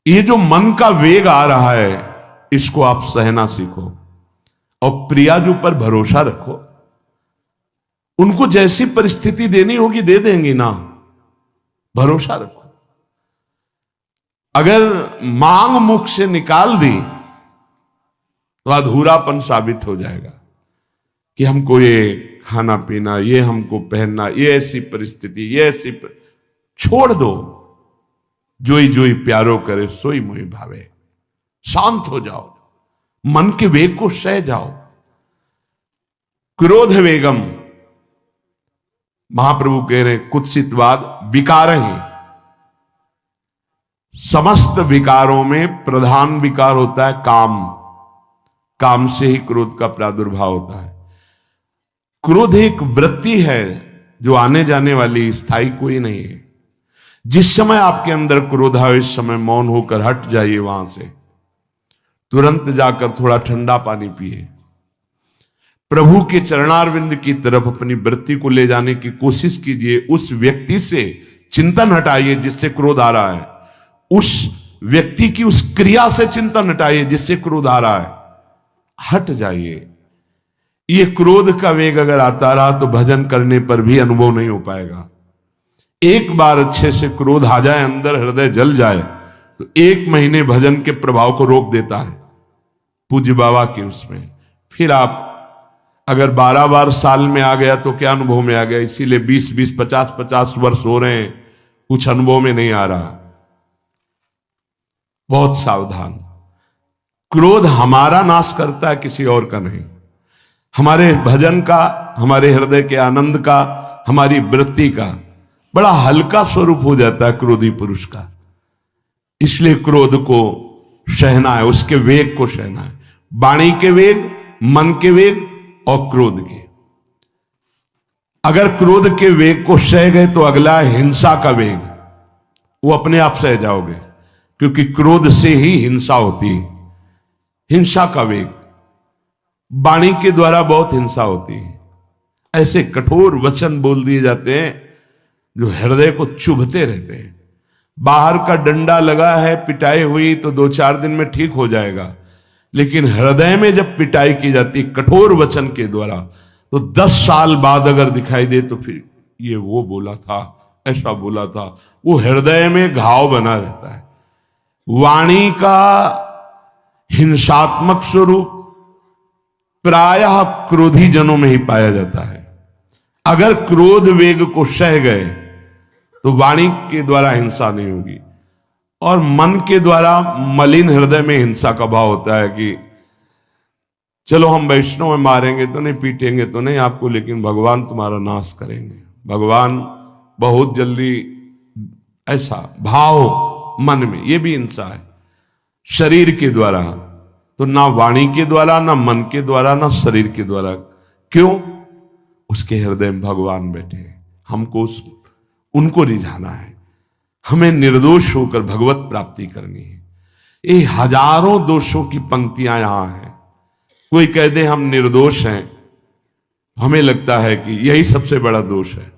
ये जो मन का वेग आ रहा है, इसको आप सहना सीखो और प्रियाजू पर भरोसा रखो। उनको जैसी परिस्थिति देनी होगी दे देंगी ना, भरोसा रखो। अगर मांग मुख से निकाल दी तो अधूरापन साबित हो जाएगा कि हमको ये खाना पीना, ये हमको पहनना, ये ऐसी परिस्थिति, ये ऐसी छोड़ दो। जोई जोई प्यारो करे सोई मोहि भावे। शांत हो जाओ, मन के वेग को सह जाओ। क्रोध वेगम, महाप्रभु कह रहे कुत्सितवाद विकार ही, समस्त विकारों में प्रधान विकार होता है काम। काम से ही क्रोध का प्रादुर्भाव होता है। क्रोध एक वृत्ति है जो आने जाने वाली, स्थायी कोई नहीं है। जिस समय आपके अंदर क्रोध आए, इस समय मौन होकर हट जाइए वहां से, तुरंत जाकर थोड़ा ठंडा पानी पिए, प्रभु के चरणारविंद की तरफ अपनी वृत्ति को ले जाने की कोशिश कीजिए। उस व्यक्ति से चिंतन हटाइए जिससे क्रोध आ रहा है, उस व्यक्ति की उस क्रिया से चिंतन हटाइए जिससे क्रोध आ रहा है, हट जाइए। ये क्रोध का वेग अगर आता रहा तो भजन करने पर भी अनुभव नहीं हो पाएगा। एक बार अच्छे से क्रोध आ जाए, अंदर हृदय जल जाए, तो 1 महीने भजन के प्रभाव को रोक देता है पूज्य बाबा के उसमें। फिर आप अगर 12 बार साल में आ गया तो क्या अनुभव में आ गया। इसीलिए 20-20, 50-50 वर्ष हो रहे हैं, कुछ अनुभव में नहीं आ रहा। बहुत सावधान। क्रोध हमारा नाश करता है, किसी और का नहीं। हमारे भजन का, हमारे हृदय के आनंद का, हमारी वृत्ति का बड़ा हल्का स्वरूप हो जाता है क्रोधी पुरुष का। इसलिए क्रोध को सहना है, उसके वेग को सहना है। वाणी के वेग, मन के वेग और क्रोध के। अगर क्रोध के वेग को सह गए तो अगला है हिंसा का वेग, वो अपने आप सह जाओगे, क्योंकि क्रोध से ही हिंसा होती है। हिंसा का वेग, वाणी के द्वारा बहुत हिंसा होती है। ऐसे कठोर वचन बोल दिए जाते हैं जो हृदय को चुभते रहते हैं। बाहर का डंडा लगा है, पिटाई हुई तो 2-4 दिन में ठीक हो जाएगा, लेकिन हृदय में जब पिटाई की जाती कठोर वचन के द्वारा, तो 10 साल बाद अगर दिखाई दे तो फिर ये वो बोला था, ऐसा बोला था, वो हृदय में घाव बना रहता है। वाणी का हिंसात्मक स्वरूप प्रायः क्रोधी जनों में ही पाया जाता है। अगर क्रोध वेग को सह गए तो वाणी के द्वारा हिंसा नहीं होगी। और मन के द्वारा मलिन हृदय में हिंसा का भाव होता है कि चलो हम वैष्णव में मारेंगे तो नहीं, पीटेंगे तो नहीं आपको, लेकिन भगवान तुम्हारा नाश करेंगे, भगवान बहुत जल्दी, ऐसा भाव मन में, ये भी हिंसा है। शरीर के द्वारा तो ना वाणी के द्वारा, ना मन के द्वारा, ना शरीर के द्वारा। क्यों? उसके हृदय में भगवान बैठे हैं, हमको उनको रिझाना है, हमें निर्दोष होकर भगवत प्राप्ति करनी है। ये हजारों दोषों की पंक्तियां यहां हैं। कोई कह दे हम निर्दोष हैं, हमें लगता है कि यही सबसे बड़ा दोष है।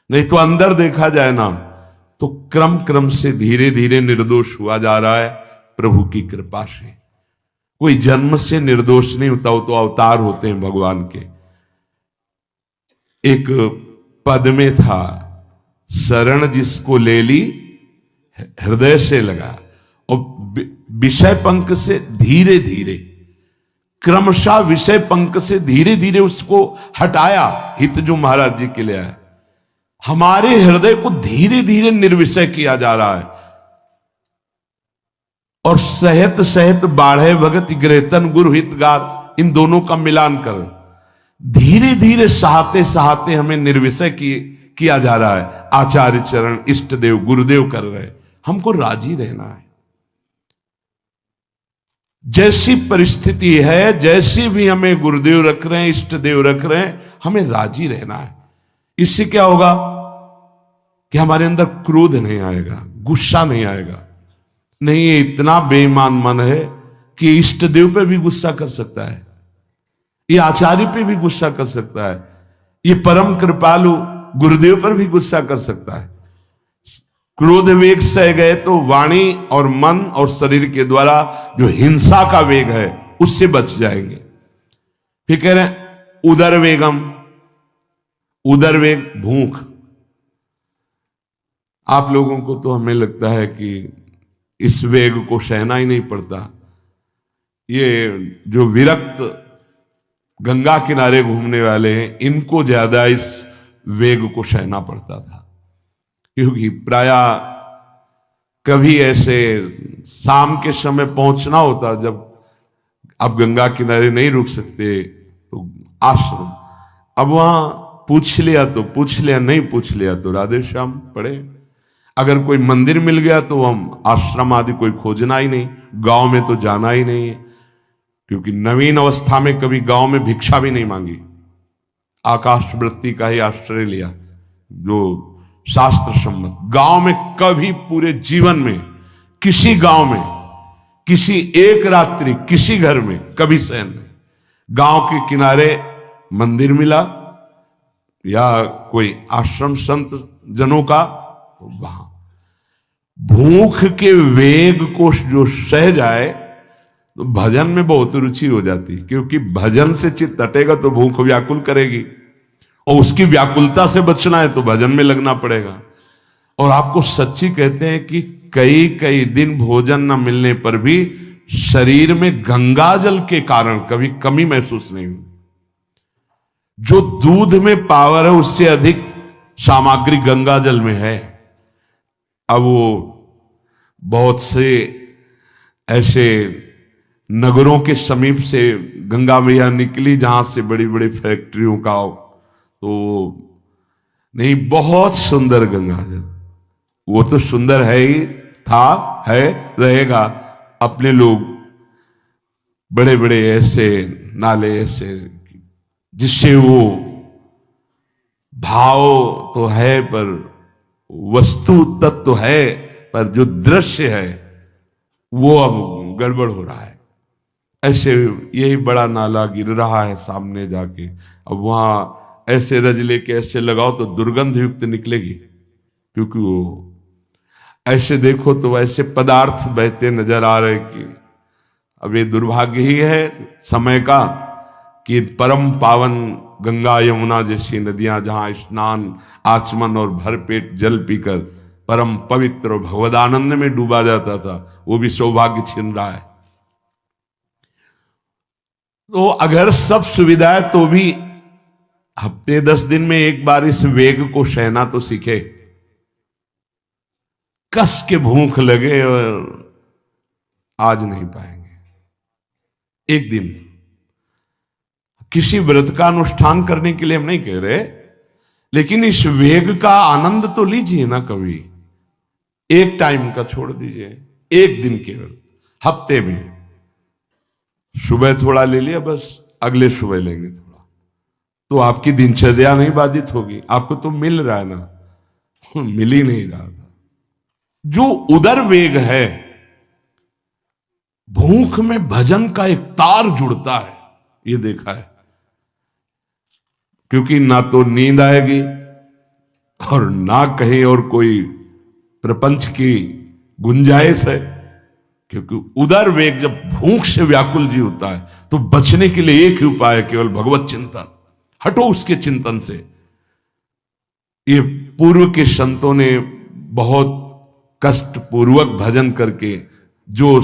नहीं तो अंदर देखा जाए ना तो क्रम क्रम से धीरे धीरे निर्दोष हुआ जा रहा है प्रभु की कृपा से। कोई जन्म से निर्दोष नहीं होता, वो तो अवतार होते हैं भगवान के। एक पद में था, शरण जिसको ले ली हृदय से लगा, और विषय पंख से धीरे धीरे, क्रमशः विषय पंख से धीरे धीरे उसको हटाया। हित जो महाराज जी के लिए आया, हमारे हृदय को धीरे धीरे निर्विषय किया जा रहा है। और सहत सहत बाढ़े भगत ग्रहतन गुरु हितगार, इन दोनों का मिलान कर धीरे धीरे सहाते सहाते हमें निर्विषय किया जा रहा है। आचार्य चरण इष्ट देव गुरुदेव कर रहे हैं, हमको राजी रहना है। जैसी परिस्थिति है, जैसी भी हमें गुरुदेव रख रहे हैं, इष्ट देव रख रहे हैं, हमें राजी रहना है। इससे क्या होगा कि हमारे अंदर क्रोध नहीं आएगा, गुस्सा नहीं आएगा। नहीं, ये इतना बेईमान मन है कि इष्ट देव पे भी गुस्सा कर सकता है, ये आचार्य पे भी गुस्सा कर सकता है, ये परम कृपालु गुरुदेव पर भी गुस्सा कर सकता है। क्रोध वेग सह गए तो वाणी और मन और शरीर के द्वारा जो हिंसा का वेग है उससे बच जाएंगे। फिर कह रहे हैं उदर वेगम, उदर वेग भूख। आप लोगों को तो हमें लगता है कि इस वेग को सहना ही नहीं पड़ता। ये जो विरक्त गंगा किनारे घूमने वाले हैं, इनको ज्यादा इस वेग को सहना पड़ता था, क्योंकि प्राय कभी ऐसे शाम के समय पहुंचना होता, जब आप गंगा किनारे नहीं रुक सकते तो आश्रम, अब वहां पूछ लिया तो पूछ लिया, नहीं पूछ लिया तो राधे श्याम पड़े। अगर कोई मंदिर मिल गया तो हम आश्रम आदि कोई खोजना ही नहीं, गांव में तो जाना ही नहीं है, क्योंकि नवीन अवस्था में कभी गांव में भिक्षा भी नहीं मांगी, आकाश वृत्ति का ही आश्रय लिया जो शास्त्र सम्मत। गांव में कभी पूरे जीवन में किसी गांव में किसी एक रात्रि किसी घर में कभी शयन नहीं। गांव के किनारे मंदिर मिला या कोई आश्रम संत जनों का, तो वहां भूख के वेग को जो सह जाए तो भजन में बहुत रुचि हो जाती, क्योंकि भजन से चित्त हटेगा तो भूख व्याकुल करेगी, और उसकी व्याकुलता से बचना है तो भजन में लगना पड़ेगा। और आपको सच्ची कहते हैं कि कई कई दिन भोजन न मिलने पर भी शरीर में गंगा जल के कारण कभी कमी महसूस नहीं हुई। जो दूध में पावर है उससे अधिक सामग्री गंगा जल में है। अब वो बहुत से ऐसे नगरों के समीप से गंगा मैया निकली जहां से बड़ी बड़ी फैक्ट्रियों का, तो नहीं, बहुत सुंदर गंगा जल, वो तो सुंदर है ही, था, है, रहेगा। अपने लोग बड़े बड़े ऐसे नाले ऐसे जिससे वो भाव तो है पर वस्तु तत्व तो है, पर जो दृश्य है वो अब गड़बड़ हो रहा है। ऐसे यही बड़ा नाला गिर रहा है सामने जाके, अब वहां ऐसे रज लेके ऐसे लगाओ तो दुर्गंध युक्त निकलेगी, क्योंकि वो ऐसे देखो तो ऐसे पदार्थ बहते नजर आ रहे कि अब ये दुर्भाग्य ही है समय का कि परम पावन गंगा यमुना जैसी नदियां जहां स्नान आचमन और भरपेट जल पीकर परम पवित्र और भगवदानंद में डूबा जाता था, वो भी सौभाग्य छिन रहा है। तो अगर सब सुविधा है तो भी हफ्ते 10 दिन में एक बार इस वेग को सहना तो सीखे। कस के भूख लगे और आज नहीं पाएंगे। एक दिन किसी व्रत का अनुष्ठान करने के लिए हम नहीं कह रहे, लेकिन इस वेग का आनंद तो लीजिए ना कभी। एक टाइम का छोड़ दीजिए, एक दिन केवल हफ्ते में सुबह थोड़ा ले लिया, बस अगले सुबह लेंगे थोड़ा, तो आपकी दिनचर्या नहीं बाधित होगी। आपको तो मिल रहा है ना, मिल ही नहीं रहा था। जो उदर वेग है, भूख में भजन का एक तार जुड़ता है, ये देखा है, क्योंकि ना तो नींद आएगी और ना कहीं और कोई प्रपंच की गुंजाइश है। क्योंकि उदर वेग जब भूख से व्याकुल जी होता है तो बचने के लिए एक ही उपाय है, केवल भगवत चिंतन। हटो उसके चिंतन से। ये पूर्व के संतों ने बहुत कष्ट पूर्वक भजन करके जो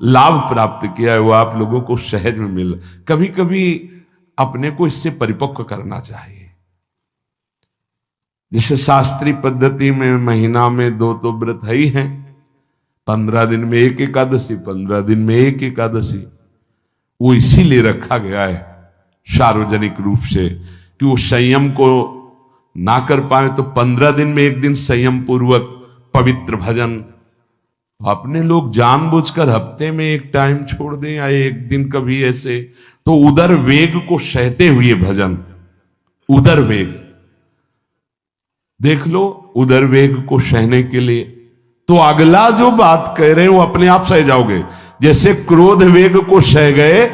लाभ प्राप्त किया है वो आप लोगों को सहज में मिल। कभी कभी अपने को इससे परिपक्व करना चाहिए। जैसे शास्त्रीय पद्धति में महीना में 2 तो व्रत है ही हैं, 15 दिन में एक एकादशी, 15 दिन में एक एकादशी। वो इसीलिए रखा गया है सार्वजनिक रूप से कि वो संयम को ना कर पाए तो 15 दिन में एक दिन संयम पूर्वक पवित्र भजन। अपने लोग जानबूझकर हफ्ते में एक टाइम छोड़ दें या एक दिन कभी ऐसे, तो उदर वेग को सहते हुए भजन। उदर वेग देख लो, उदर वेग को सहने के लिए तो अगला जो बात कह रहे हैं वो अपने आप सह जाओगे। जैसे क्रोध वेग को सह गए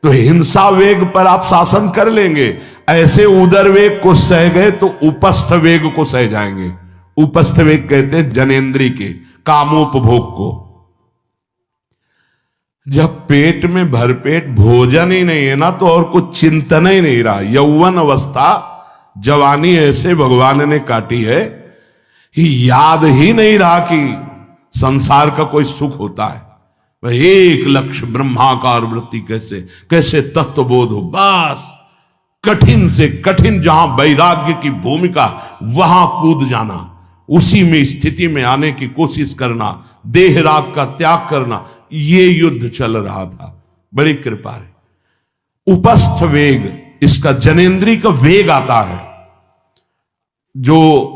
तो हिंसा वेग पर आप शासन कर लेंगे, ऐसे उदर वेग को सह गए तो उपस्थ वेग को सह जाएंगे। उपस्थ वेग कहते हैं जनेंद्री के कामोपभोग को। जब पेट में भरपेट भोजन ही नहीं है ना तो और कुछ चिंतन ही नहीं रहा। यौवन अवस्था जवानी ऐसे भगवान ने काटी है कि याद ही नहीं रहा कि संसार का कोई सुख होता है। वह एक लक्ष्य ब्रह्माकार वृत्ति कैसे कैसे तत्वबोध हो, बस कठिन से कठिन जहां वैराग्य की भूमिका वहां कूद जाना, उसी में स्थिति में आने की कोशिश करना, देह राग का त्याग करना, ये युद्ध चल रहा था। बड़ी कृपा है। उपस्थ वेग, इसका जनेंद्री का वेग आता है। जो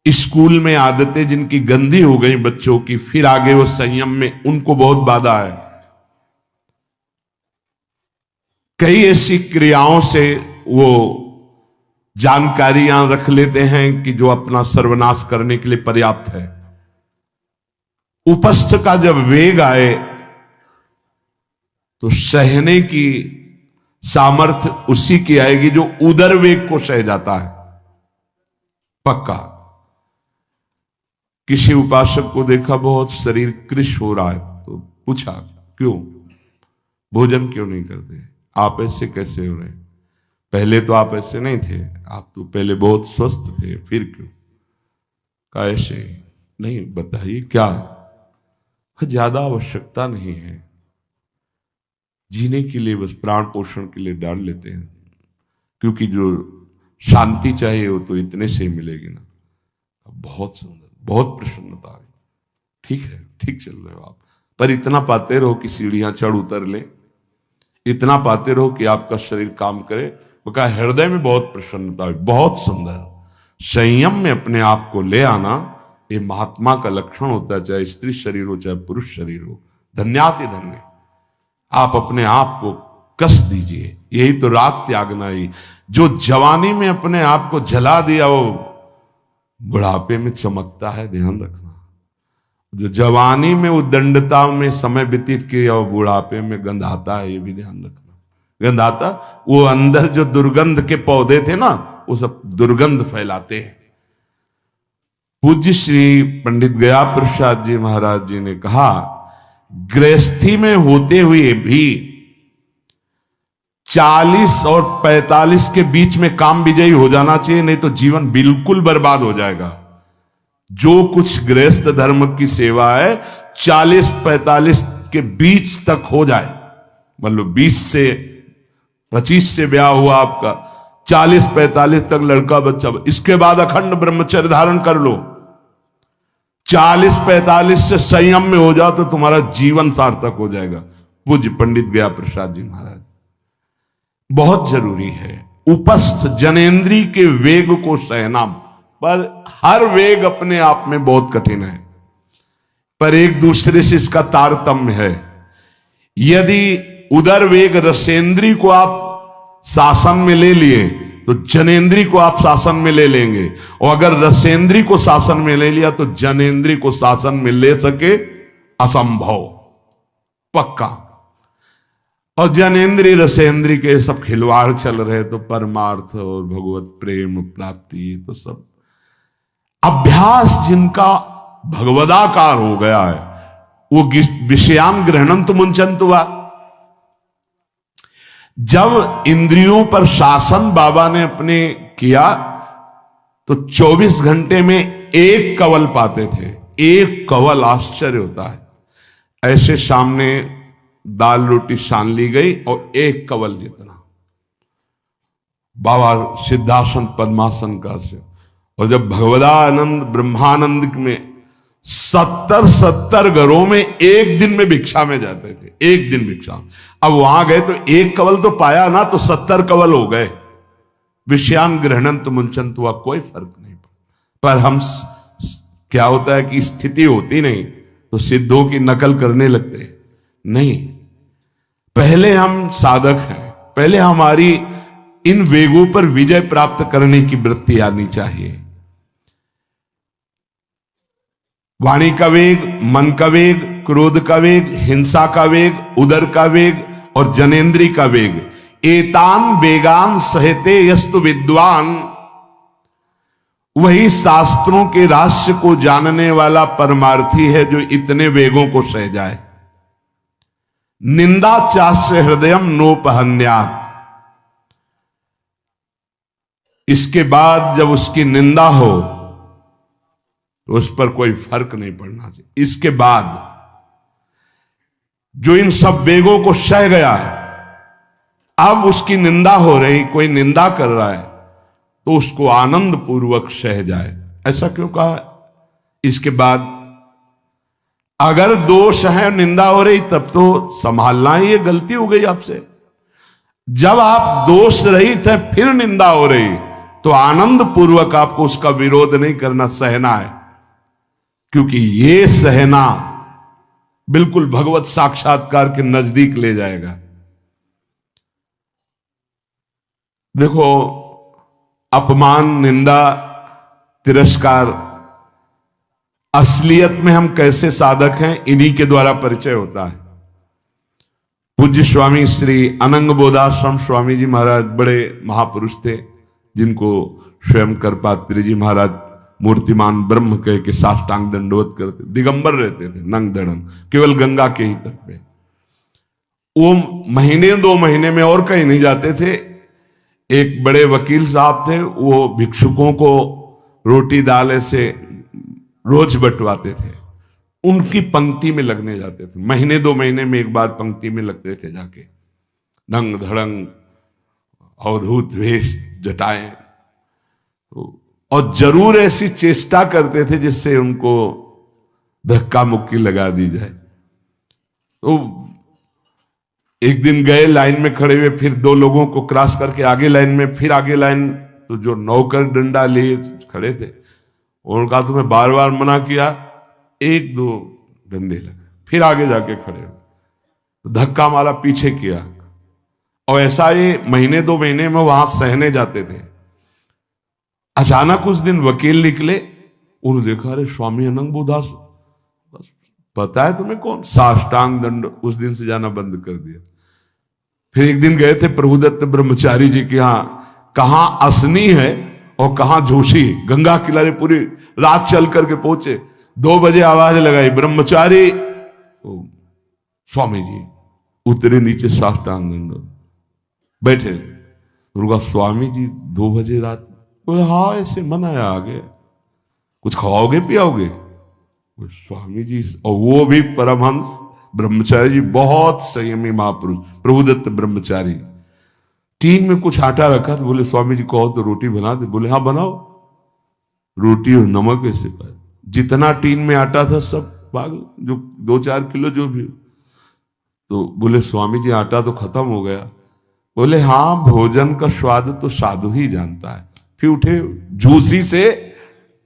स्कूल में आदतें जिनकी गंदी हो गई बच्चों की, फिर आगे वो संयम में उनको बहुत बाधा है। कई ऐसी क्रियाओं से वो जानकारियां रख लेते हैं कि जो अपना सर्वनाश करने के लिए पर्याप्त है। उपस्थ का जब वेग आए तो सहने की सामर्थ्य उसी की आएगी जो उदर वेग को सह जाता है। पक्का। किसी उपासक को देखा बहुत शरीर कृश हो रहा है तो पूछा क्यों, भोजन क्यों नहीं करते, आप ऐसे कैसे हो रहे, पहले तो आप ऐसे नहीं थे, आप तो पहले बहुत स्वस्थ थे, फिर क्यों, का ऐसे नहीं, बताइए क्या, ज्यादा आवश्यकता नहीं है, जीने के लिए बस प्राण पोषण के लिए डाल लेते हैं, क्योंकि जो शांति चाहिए वो तो इतने से ही मिलेगी ना। बहुत सुंदर, बहुत प्रसन्नता है। ठीक है, ठीक चल रहे हो आप, पर इतना पाते रहो कि सीढ़ियां चढ़ उतर ले, इतना पाते रहो कि आपका शरीर काम करे। वो कहा हृदय में बहुत प्रसन्नता है, बहुत सुंदर। संयम में अपने आप को ले आना ये महात्मा का लक्षण होता है, चाहे स्त्री शरीर हो चाहे पुरुष शरीर हो। धन्याति धन्य। आप अपने आप को कस दीजिए, यही तो राग त्यागना ही। जो जवानी में अपने आप को जला दिया वो बुढ़ापे में चमकता है, ध्यान रखना। जो जवानी में उद्दंडता में समय व्यतीत किया वो बुढ़ापे में गंधाता है, ये भी ध्यान रखना। गंधाता वो अंदर जो दुर्गंध के पौधे थे ना वो सब दुर्गंध फैलाते हैं। पूज्य श्री पंडित गया प्रसाद जी महाराज जी ने कहा, गृहस्थी में होते हुए भी 40 और 45 के बीच में काम विजयी हो जाना चाहिए, नहीं तो जीवन बिल्कुल बर्बाद हो जाएगा। जो कुछ गृहस्थ धर्म की सेवा है 40-45 के बीच तक हो जाए, मतलब 20 से 25 से ब्याह हुआ आपका, 40-45 तक लड़का बच्चा, इसके बाद अखंड ब्रह्मचर्य धारण कर लो। 40-45 से संयम में हो जाओ तो तुम्हारा जीवन सार्थक हो जाएगा। पूज्य पंडित गया प्रसाद जी महाराज। बहुत जरूरी है उपस्थ जनेंद्री के वेग को सहना, पर हर वेग अपने आप में बहुत कठिन है, पर एक दूसरे से इसका तारतम्य है। यदि उदर वेग रसेंद्री को आप शासन में ले लिए तो जनेंद्री को आप शासन में ले लेंगे, और अगर रसेंद्री को शासन में ले लिया तो जनेंद्री को शासन में ले सके असंभव, पक्का। और जनेंद्री रसेंद्री के सब खिलवाड़ चल रहे तो परमार्थ और भगवत प्रेम प्राप्ति तो सब अभ्यास जिनका भगवदाकार हो गया है वो विषयाम गृहणंत मुंचंत हुआ। जब इंद्रियों पर शासन बाबा ने अपने किया तो 24 घंटे में एक कवल पाते थे। एक कवल, आश्चर्य होता है। ऐसे सामने दाल रोटी सान ली गई और एक कवल जितना बाबा सिद्धासन पद्मासन का से। और जब भगवदानंद ब्रह्मानंद में 70 घरों में एक दिन में भिक्षा में जाते थे, एक दिन भिक्षा। अब वहां गए तो एक कवल तो पाया ना, तो 70 कवल हो गए। विषयान ग्रहणंत मुंचंत हुआ, कोई फर्क नहीं। पर हम क्या होता है कि स्थिति होती नहीं तो सिद्धों की नकल करने लगते नहीं। पहले हम साधक हैं, पहले हमारी इन वेगों पर विजय प्राप्त करने की वृत्ति आनी चाहिए। वाणी का वेग, मन का वेग, क्रोध का वेग, हिंसा का वेग, उदर का वेग और जनेन्द्री का वेग, एतान वेगान सहते यस्तु विद्वान। वही शास्त्रों के रहस्य को जानने वाला परमार्थी है जो इतने वेगों को सह जाए। निंदा चास्य हृदयम नोपहन्यात। इसके बाद जब उसकी निंदा हो तो उस पर कोई फर्क नहीं पड़ना चाहिए। इसके बाद जो इन सब वेगों को सह गया है, अब उसकी निंदा हो रही, कोई निंदा कर रहा है तो उसको आनंद पूर्वक सह जाए। ऐसा क्यों कहा है? इसके बाद अगर दोष है, निंदा हो रही, तब तो संभालना ही, ये गलती हो गई आपसे। जब आप दोष रहित है फिर निंदा हो रही तो आनंद पूर्वक आपको उसका विरोध नहीं करना, सहना है। क्योंकि ये सहना बिल्कुल भगवत साक्षात्कार के नजदीक ले जाएगा। देखो, अपमान, निंदा, तिरस्कार, असलियत में हम कैसे साधक हैं, इन्हीं के द्वारा परिचय होता है। पूज्य स्वामी श्री अनंग बोधाश्रम स्वामी जी महाराज बड़े महापुरुष थे, जिनको स्वयं करपात्री जी महाराज मूर्तिमान ब्रह्म कह के साष्टांग दंडवत करते, दिगंबर रहते थे, नंग धड़ंग, केवल गंगा के ही तट पे। वो महीने 2 महीने में और कहीं नहीं जाते थे। एक बड़े वकील साहब थे, वो भिक्षुकों को रोटी दाल से रोज बंटवाते थे, उनकी पंक्ति में लगने जाते थे। महीने 2 महीने में एक बार पंक्ति में लगते थे जाके, नंग धड़ंग, अवधूत वेश, जटाएं, और जरूर ऐसी चेष्टा करते थे जिससे उनको धक्का मुक्की लगा दी जाए। तो एक दिन गए, लाइन में खड़े हुए, फिर 2 लोगों को क्रॉस करके आगे लाइन में, फिर आगे लाइन, तो जो नौकर डंडा लिए खड़े थे उनका तुम्हें बार बार मना किया, 1-2 डंडे लगे, फिर आगे जाके खड़े हो, धक्का मारा, पीछे किया। और ऐसा ये महीने 2 महीने में वहां सहने जाते थे। अचानक उस दिन वकील निकले, उन्होंने देखा, अरे स्वामी अनंग बोधास, पता है तुम्हें कौन? साष्टांग दंड। उस दिन से जाना बंद कर दिया। फिर एक दिन गए थे प्रभुदत्त ब्रह्मचारी जी के यहां, कहां असनी है और कहां जोशी, गंगा किनारे पूरी रात चल करके पहुंचे। 2 बजे आवाज लगाई, ब्रह्मचारी, स्वामी जी उतरे नीचे, साष्टांग दंड, बैठे। दुर्गा स्वामी जी 2 बजे रात, हाँ ऐसे मन आया, आगे कुछ खाओगे पियाओगे? स्वामी जी, और वो भी परमहंस ब्रह्मचारी जी, बहुत संयमी महापुरुष, प्रभुदत्त ब्रह्मचारी। टीन में कुछ आटा रखा, तो बोले स्वामी जी कहो तो रोटी बना दे। बोले हाँ बनाओ। रोटी और नमक ऐसे पाए, जितना टीन में आटा था सब पागल, जो 2-4 किलो जो भी। तो बोले स्वामी जी आटा तो खत्म हो गया। बोले हाँ, भोजन का स्वाद तो साधु ही जानता है। फिर उठे, झूसी से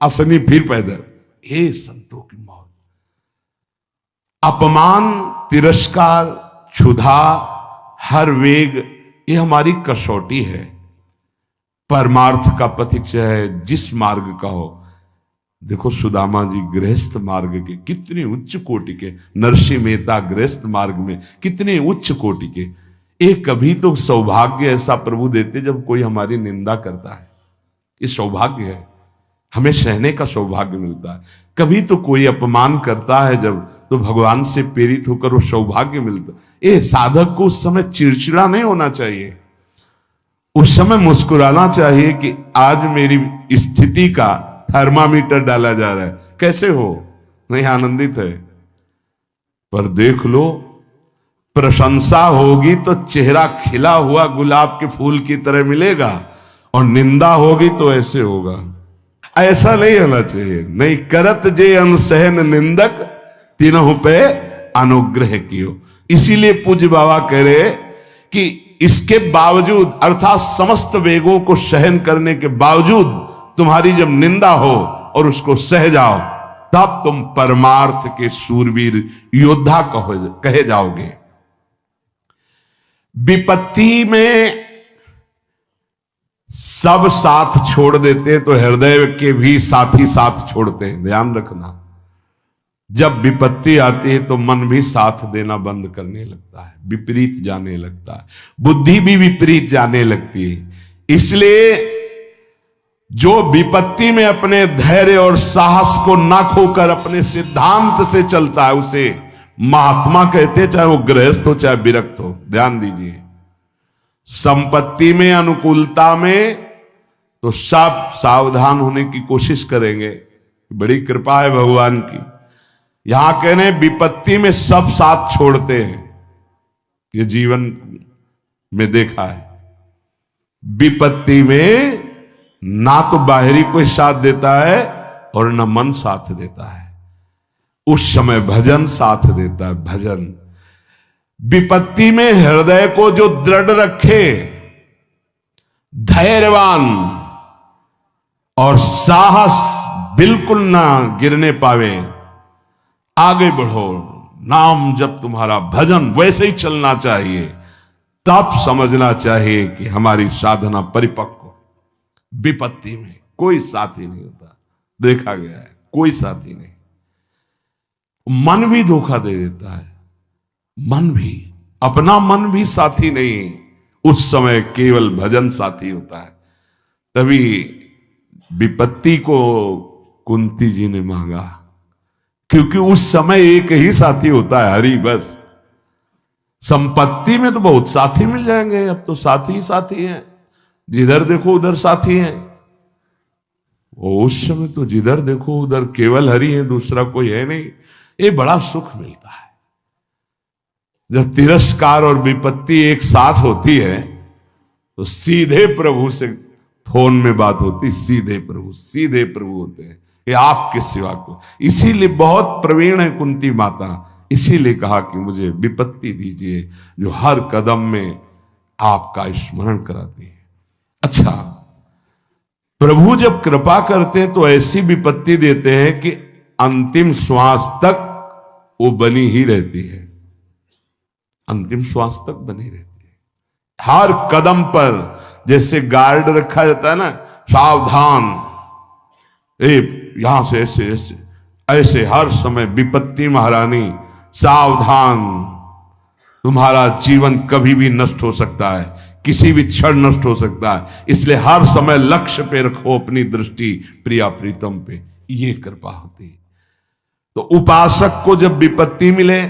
असनी फिर पैदल। हे संतों की मौत, अपमान, तिरस्कार, क्षुधा, हर वेग, ये हमारी कसौटी है। परमार्थ का पथिक चाहे जिस मार्ग का हो। देखो सुदामा जी गृहस्थ मार्ग के कितने उच्च कोटि के, नरसिंह मेहता गृहस्थ मार्ग में कितने उच्च कोटि के। एक कभी तो सौभाग्य ऐसा प्रभु देते जब कोई हमारी निंदा करता है, ये सौभाग्य है, हमें सहने का सौभाग्य मिलता है। कभी तो कोई अपमान करता है जब, तो भगवान से प्रेरित होकर वो सौभाग्य मिलता। ये साधक को उस समय चिड़चिड़ा नहीं होना चाहिए, उस समय मुस्कुराना चाहिए कि आज मेरी स्थिति का थर्मामीटर डाला जा रहा है, कैसे हो, नहीं आनंदित है। पर देख लो, प्रशंसा होगी तो चेहरा खिला हुआ गुलाब के फूल की तरह मिलेगा, और निंदा होगी तो ऐसे होगा। ऐसा नहीं होना चाहिए। नहीं करत जे अनसहन निंदक, तीनों पे अनुग्रह कियो। इसीलिए पूज्य बाबा कह रहे कि इसके बावजूद, अर्थात समस्त वेगों को सहन करने के बावजूद तुम्हारी जब निंदा हो और उसको सह जाओ, तब तुम परमार्थ के सूरवीर योद्धा कहे जाओगे। विपत्ति में सब साथ छोड़ देते हैं तो हृदय के भी साथी साथ छोड़ते हैं, ध्यान रखना। जब विपत्ति आती है तो मन भी साथ देना बंद करने लगता है, विपरीत जाने लगता है, बुद्धि भी विपरीत जाने लगती है। इसलिए जो विपत्ति में अपने धैर्य और साहस को ना खोकर अपने सिद्धांत से चलता है, उसे महात्मा कहते, चाहे वो गृहस्थ हो चाहे विरक्त हो। ध्यान दीजिए, संपत्ति में, अनुकूलता में तो सब सावधान होने की कोशिश करेंगे, बड़ी कृपा है भगवान की। यहां कहने विपत्ति में सब साथ छोड़ते हैं, ये जीवन में देखा है। विपत्ति में ना तो बाहरी कोई साथ देता है और न मन साथ देता है, उस समय भजन साथ देता है, भजन। विपत्ति में हृदय को जो दृढ़ रखे, धैर्यवान और साहस बिल्कुल ना गिरने पावे, आगे बढ़ो, नाम जब तुम्हारा भजन वैसे ही चलना चाहिए, तब समझना चाहिए कि हमारी साधना परिपक्व। विपत्ति में कोई साथी नहीं होता, देखा गया है, कोई साथी नहीं। मन भी धोखा दे देता है, मन भी, अपना मन भी साथी नहीं, उस समय केवल भजन साथी होता है। तभी विपत्ति को कुंती जी ने मांगा, क्योंकि उस समय एक ही साथी होता है, हरि बस। संपत्ति में तो बहुत साथी मिल जाएंगे, अब तो साथी ही साथी हैं, जिधर देखो उधर साथी हैं। उस समय तो जिधर देखो उधर केवल हरि है, दूसरा कोई है नहीं। ये बड़ा सुख मिलता है जब तिरस्कार और विपत्ति एक साथ होती है, तो सीधे प्रभु से फोन में बात होती, सीधे प्रभु होते हैं कि आपके सिवा को। इसीलिए बहुत प्रवीण है कुंती माता, इसीलिए कहा कि मुझे विपत्ति दीजिए जो हर कदम में आपका स्मरण कराती है। अच्छा, प्रभु जब कृपा करते हैं तो ऐसी विपत्ति देते हैं कि अंतिम श्वास तक वो बनी ही रहती है, अंतिम श्वास तक बनी रहती है। हर कदम पर जैसे गार्ड रखा जाता है ना, सावधान, यहां से ऐसे ऐसे ऐसे, हर समय विपत्ति महारानी सावधान, तुम्हारा जीवन कभी भी नष्ट हो सकता है, किसी भी क्षण नष्ट हो सकता है, इसलिए हर समय लक्ष्य पे रखो अपनी दृष्टि, प्रिया प्रीतम पे। ये कृपा होती है। तो उपासक को जब विपत्ति मिले,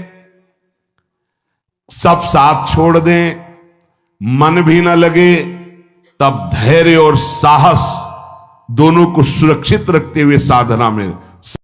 सब साथ छोड़ दें, मन भी ना लगे, तब धैर्य और साहस दोनों को सुरक्षित रखते हुए साधना में